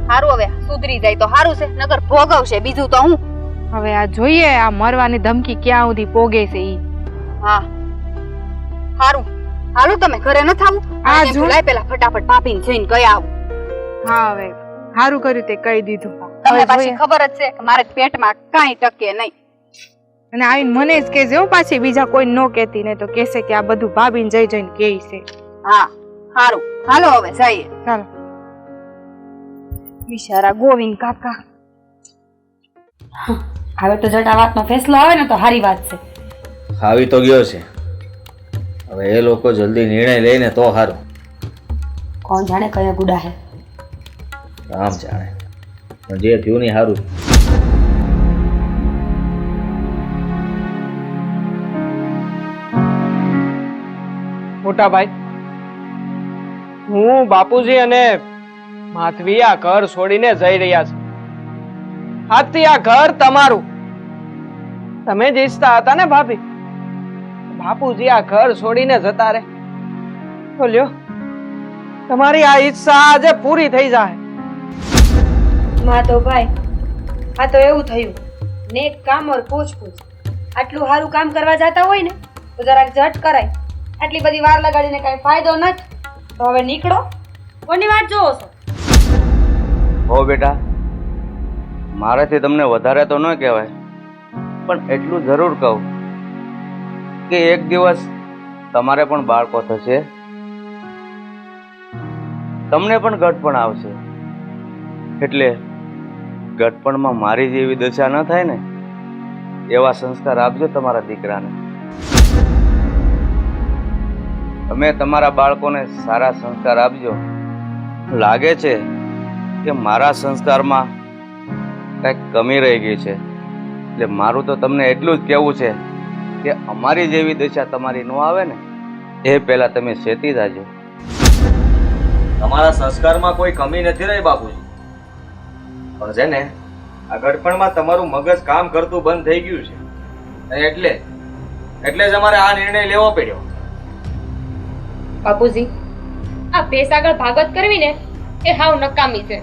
હારું હવે સુધરી જાય તો હારું છે, નગર ભોગવશે બીજું તો હું. હવે આ જોઈએ આ મરવાની ધમકી ક્યાં સુધી પોગે છે ઈ. હા હારું, હાલો તમે ઘરે ન થાવું. આ આ જો. જો પેલા ફટાફટ ભાભીને જઈને કહી આવું. હા હવે સારું કર્યું તે કહી દીધું. તમને હવે પાછી જોઈએ. ખબર જ છે કે મારે પેટમાં કાંઈ ટકે નહીં. અને આવીને મને જ કહેજે હો, પાછી બીજા કોઈ ન કહેતી, ને તો કહેશે કે આ બધું ભાભીને જઈને કહે છે. હા હારું, હાલો હવે જઈએ. ચાલો. બિચારા ગોવિંદ કાકા. હવે તો જટ આ વાતનો ફેસલો આવે ને તો સારી વાત છે. આવી તો ગયો છે, હવે એ લોકો જલ્દી નિર્ણય લઈને તો સારું. કોણ જાણે કયા ગુડા હે. રામ જાણે, પણ જે થયું નહીં સારું. મોટા ભાઈ, હું બાપુજી અને માધવી આ ઘર છોડીને જઈ રહ્યા છે. આજથી આ ઘર તમારું. તમે જ ઈચ્છતા હતા ને ભાભી, બાપુજી આ ઘર છોડીને જતા રહે. તો લ્યો, તમારી આ ઈચ્છા આજે પૂરી થઈ જાય. માધવભાઈ, આ તો એવું થયું નેક કામ ઓર પૂછ. આટલું સારું કામ કરવા જતા હોય ને તો જરાક ઝટ કરાય. આટલી બધી વાર લગાડીને કઈ ફાયદો નથી. તો હવે નીકળો, કોની વાત જોવો છો? હો બેટા, મારાથી તમને વધારે તો ન કહેવાય, પણ એટલું જરૂર કહું કે એક દિવસ તમારે પણ બાળકો થશે, તમને પણ ગઢપણ આવશે. એટલે ગઢપણમાં મારી જેવી દશા ન થાય ને એવા સંસ્કાર આપજો તમારા દીકરાને. તમે તમારા બાળકોને સારા સંસ્કાર આપજો. લાગે છે કે મારા સંસ્કારમાં કંઈક કમી રહી ગઈ છે, એટલે મારું તો તમને એટલું જ કહેવું છે કે અમારી જેવી દશા તમારી ન આવે ને એ પહેલા તમે ચેતી જાજો. તમારા સંસ્કારમાં કોઈ કમી નથી રહી બાપુજી, પણ છે ને આ ગડપણમાં તમારું મગજ કામ કરતું બંધ થઈ ગયું છે, અને એટલે જ અમારે આ નિર્ણય લેવો પડ્યો. બાપુજી, આ ભેસ આગળ ભાગવત કરવી ને એ હાવ નકામી છે.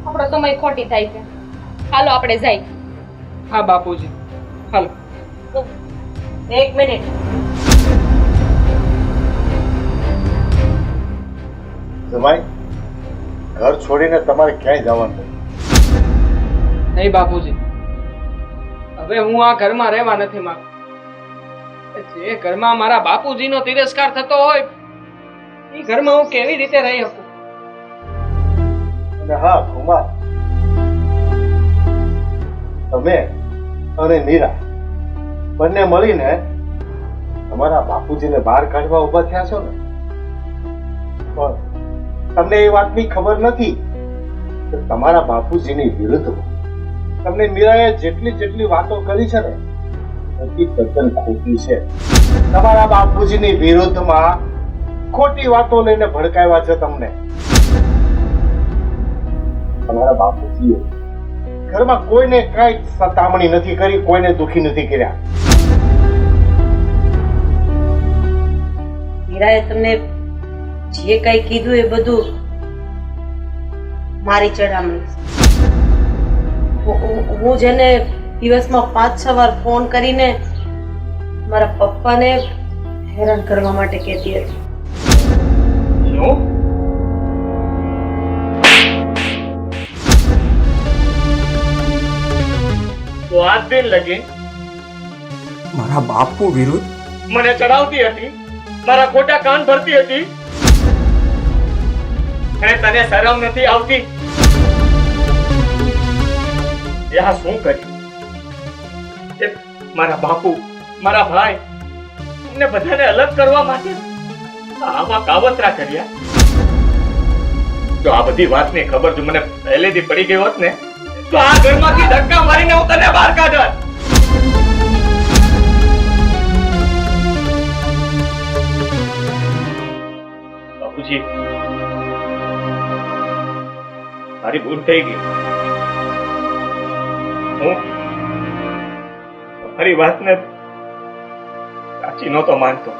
આપણો સમય ખોટી થાય છે. હાલો આપણે જાય. હા બાપુજી, હાલો. એક મિનિટ. જમાઈ, ઘર છોડીને તમારે ક્યાંય જવાનું નથી. નહીં બાપુજી, હવે હું આ ઘરમાં રહેવા નથી માંગતો. જે ઘરમાં મારા બાપુજીનો તિરસ્કાર થતો હોય એ ઘરમાં હું કેવી રીતે રહી શકું? અને હા કુમાર, તમે અને મીરા બંને મળીને તમારા બાપુજીને બહાર કાઢવા ઊભા થયા છો ને, પણ તમને એ વાતની ખબર નથી કે તમારા બાપુજીની વિરુદ્ધમાં તમને મીરાએ જેટલી વાતો કરી છે ને બધી તદ્દન ખોટી છે. તમારા બાપુજીની વિરુદ્ધમાં ખોટી વાતો લઈને ભડકાવ્યા છે તમને. તમારા બાપુજીએ ઘરમાં કોઈને કઈ સતામણી નથી કરી, કોઈને દુખી નથી કર્યા. મીરાએ તમને જે કઈ કીધું એ બધું મારી ચડામણી હું જેને દિવસમાં 5-6 વાર ફોન કરીને મારા પપ્પાને હેરાન કરવા માટે કહેતી હતી. શું? તો આજ દિન લગી મારા બાપુ વિરુદ્ધ મને ચડાવતી હતી, મારા ખોટા કાન ભરતી હતી, અને તને શરમ નથી આવતી? એ આ શું કર્યું? એ મારા બાપુ, મારા ભાઈ, અમને બધાને અલગ કરવા માટે આવા કાવતરા કર્યા. જો આ બધી વાતની ખબર જો મને પહેલેથી પડી ગઈ હોત ને, તો આ ઘરમાંથી ધક્કા મારીને હું તને બહાર કાઢત. બાપુજી, મારી ભૂલ થઈ ગઈ. હું તમારી વાતને સાચી નહોતો માનતો.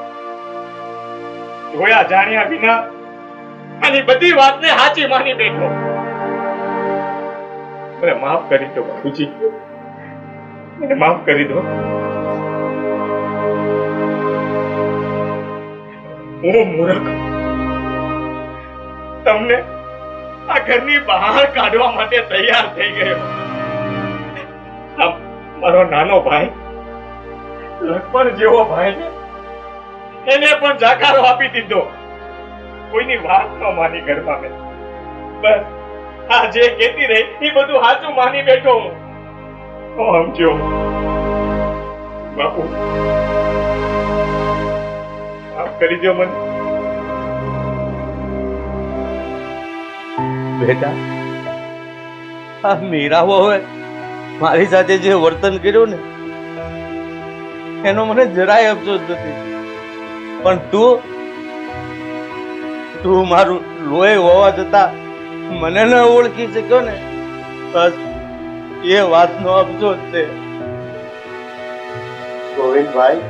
જોયા જાણ્યા વિના આની બધી વાતને સાચી માની બેઠો. મને માફ કરી દો બાપુજી, મને માફ કરી દો. હું મૂર્ખ તમને આ ઘરની બહાર કાઢવા માટે તૈયાર થઈ ગયો. આ મારો નાનો ભાઈ, લખપણ જેવો ભાઈ ને, એને પણ જાકારો આપી દીધો. કોઈની વાત ન માની ઘરમાં મેં. બસ આ જે કહેતી રહી એ બધું સાચું માની બેઠો હું. સમજો બાપુ, માફ કરી દો મને. બેટા, આ મીરાઓ હવે મારી સાથે જે વર્તન કર્યું ને, એનો મને જરાય અફસોસ નથી. પણ તું મારું લોહી હોવા છતાં મને ન ઓળખી શક્યો ને, બસ એ વાતનો અફસોસ છે. ગોવિંદભાઈ,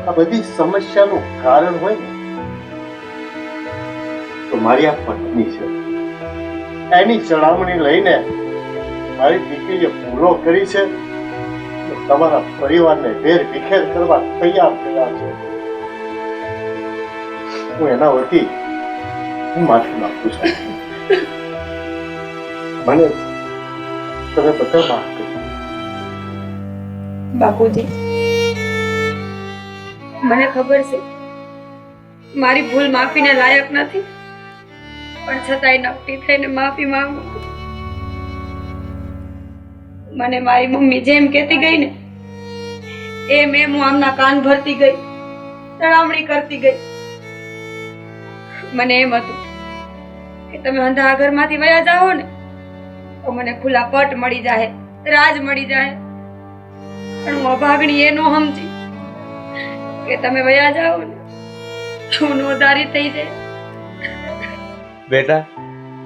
આ બધી સમસ્યાનું કારણ હોય ને, તો મારી આ પત્ની છે. એની ચડામણી લઈને મારી દીકરીએ ભૂલો કરી છે, તમારા પરિવારને વેર વિખેર કરવા તૈયાર થયા છે. હું એના વતી માફી માંગુ છું. મને તમે બધા માફ કરી. બાપુજી, મને ખબર છે મારી ભૂલ માફીને લાયક નથી, પણ છતાંય નકટી થઈને માફી માંગુ. મને મારી મમ્મી જેમ કહેતી ગઈ ને એમ હું આમના કાન ભરતી ગઈ, તળામણી કરતી ગઈ. મને એમ હતું કે તમે અંધા ઘરમાંથી વયા જાઓ ને તો મને ખુલ્લા પટ મળી જાય, રાજ મળી જાય. પણ હું અભાગણી એ નો સમજી કે તમે વયા જાઓ ને હું નોંધારી થઈ જાય. બેટા,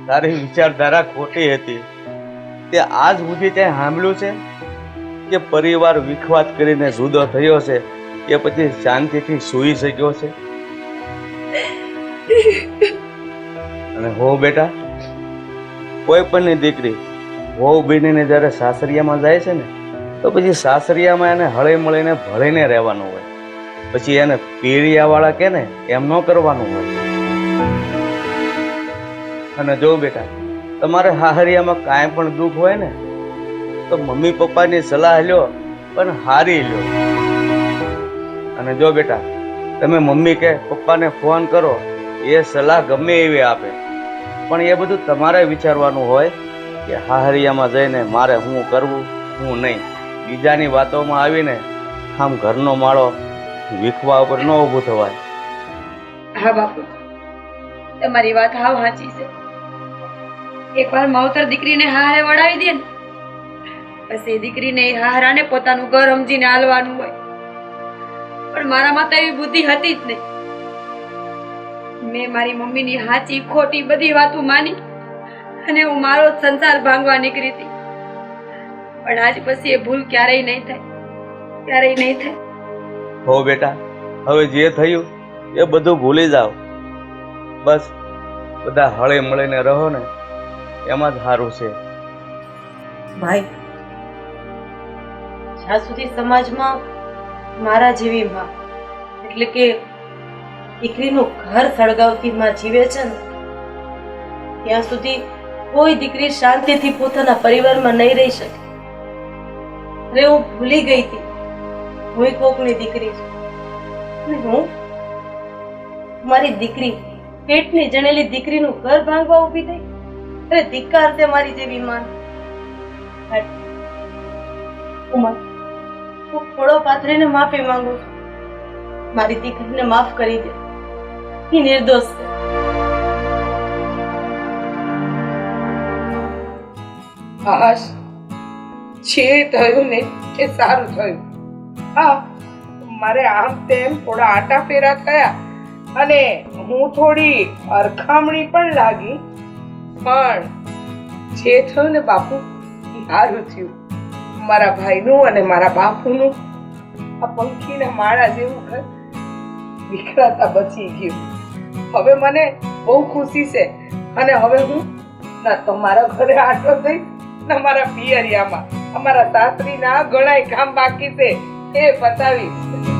તારી વિચારધારા ખોટી હતી. તે આજ સુધી તે સાંભળ્યું છે કે પરિવાર વિખવાદ કરીને જુદો થયો છે, એ પછી શાંતિથી સૂઈ શક્યો છે? અને હો બેટા, કોઈ પણની દીકરી વહુ બનીને જ્યારે સાસરિયામાં જાય છે ને, તો પછી સાસરિયામાં એને હળી મળીને ભળીને રહેવાનું હોય. પછી એને પીળિયાવાળા કે ને એમ ન કરવાનું હોય. અને જો બેટા, તમારે હાહરિયામાં કાંઈ પણ દુઃખ હોય ને, તો મમ્મી પપ્પાની સલાહ લ્યો, પણ હારી લ્યો. અને જો બેટા, તમે મમ્મી કે પપ્પાને ફોન કરો, એ સલાહ ગમે એવી આપે, પણ એ બધું તમારે વિચારવાનું હોય કે હાહરિયામાં જઈને મારે શું કરવું, શું નહીં. બીજાની વાતોમાં આવીને આમ ઘરનો માળો વીખવા ઉપર ન ઊભું થવાય. હા બાપુ, તમારી વાત હાવ સાચી છે. એકવાર માવતર દીકરીને હારે વડાવી દે ને, પછી દીકરીને એ હારાને પોતાનું ઘર સમજીને હાલવાનું હોય. પણ મારામાં તો એવી બુદ્ધિ હતી જ નહીં. મેં મારી મમ્મીની સાચી ખોટી બધી વાતો માની અને હું મારો જ સંસાર ભાંગવા નીકળી હતી. પણ આજ પછી એ ભૂલ ક્યારેય નહીં થાય, ક્યારેય નહીં થાય. હો બેટા, હવે જે થયું એ બધું ભૂલી જાઓ. બસ બધા હળે મળીને રહો ને એમાં જ સારું છે. ભાઈ, જ્યાં સુધી સમાજમાં મારા જેવી માં એટલે કે દીકરીનું ઘર સળગાવતી માં જીવે છે ને, ત્યાં સુધી કોઈ દીકરી શાંતિથી પોતાના પરિવારમાં નહીં રહી શકે. અરે હું ભૂલી ગઈ હતી હું કોકની દીકરી છું. અને હું મારી દીકરી, પેટની જણેલી દીકરીનું ઘર ભાંગવા ઊભી થઈ. અરે ધિક્કાર છે મારી જેવી માં. ઉમા, હું ખોળો પાથરીને માફી માંગુ છું. મારી દીકરીને માફ કરી દે. એ નિર્દોષ છે. હાશ, જે થયું ને એ સારું થયું. હા, મારે આમ તેમ થોડા આટા ફેરા થયા અને હું થોડી અરખામણી પણ લાગી, પણ જે થયું ને બાપુ એ સારું થયું. મારા ભાઈનું અને મારા બાપુનું આ પંખીના માળા જેવું ઘર વિખરાતા બચી ગયું. હવે મને બહુ ખુશી છે અને હવે હું ના તમારા ઘરે આટો જઈશ ને મારા પિયરિયામાં અમારા સાસરીના ઘણાય કામ બાકી છે એ બતાવીશ.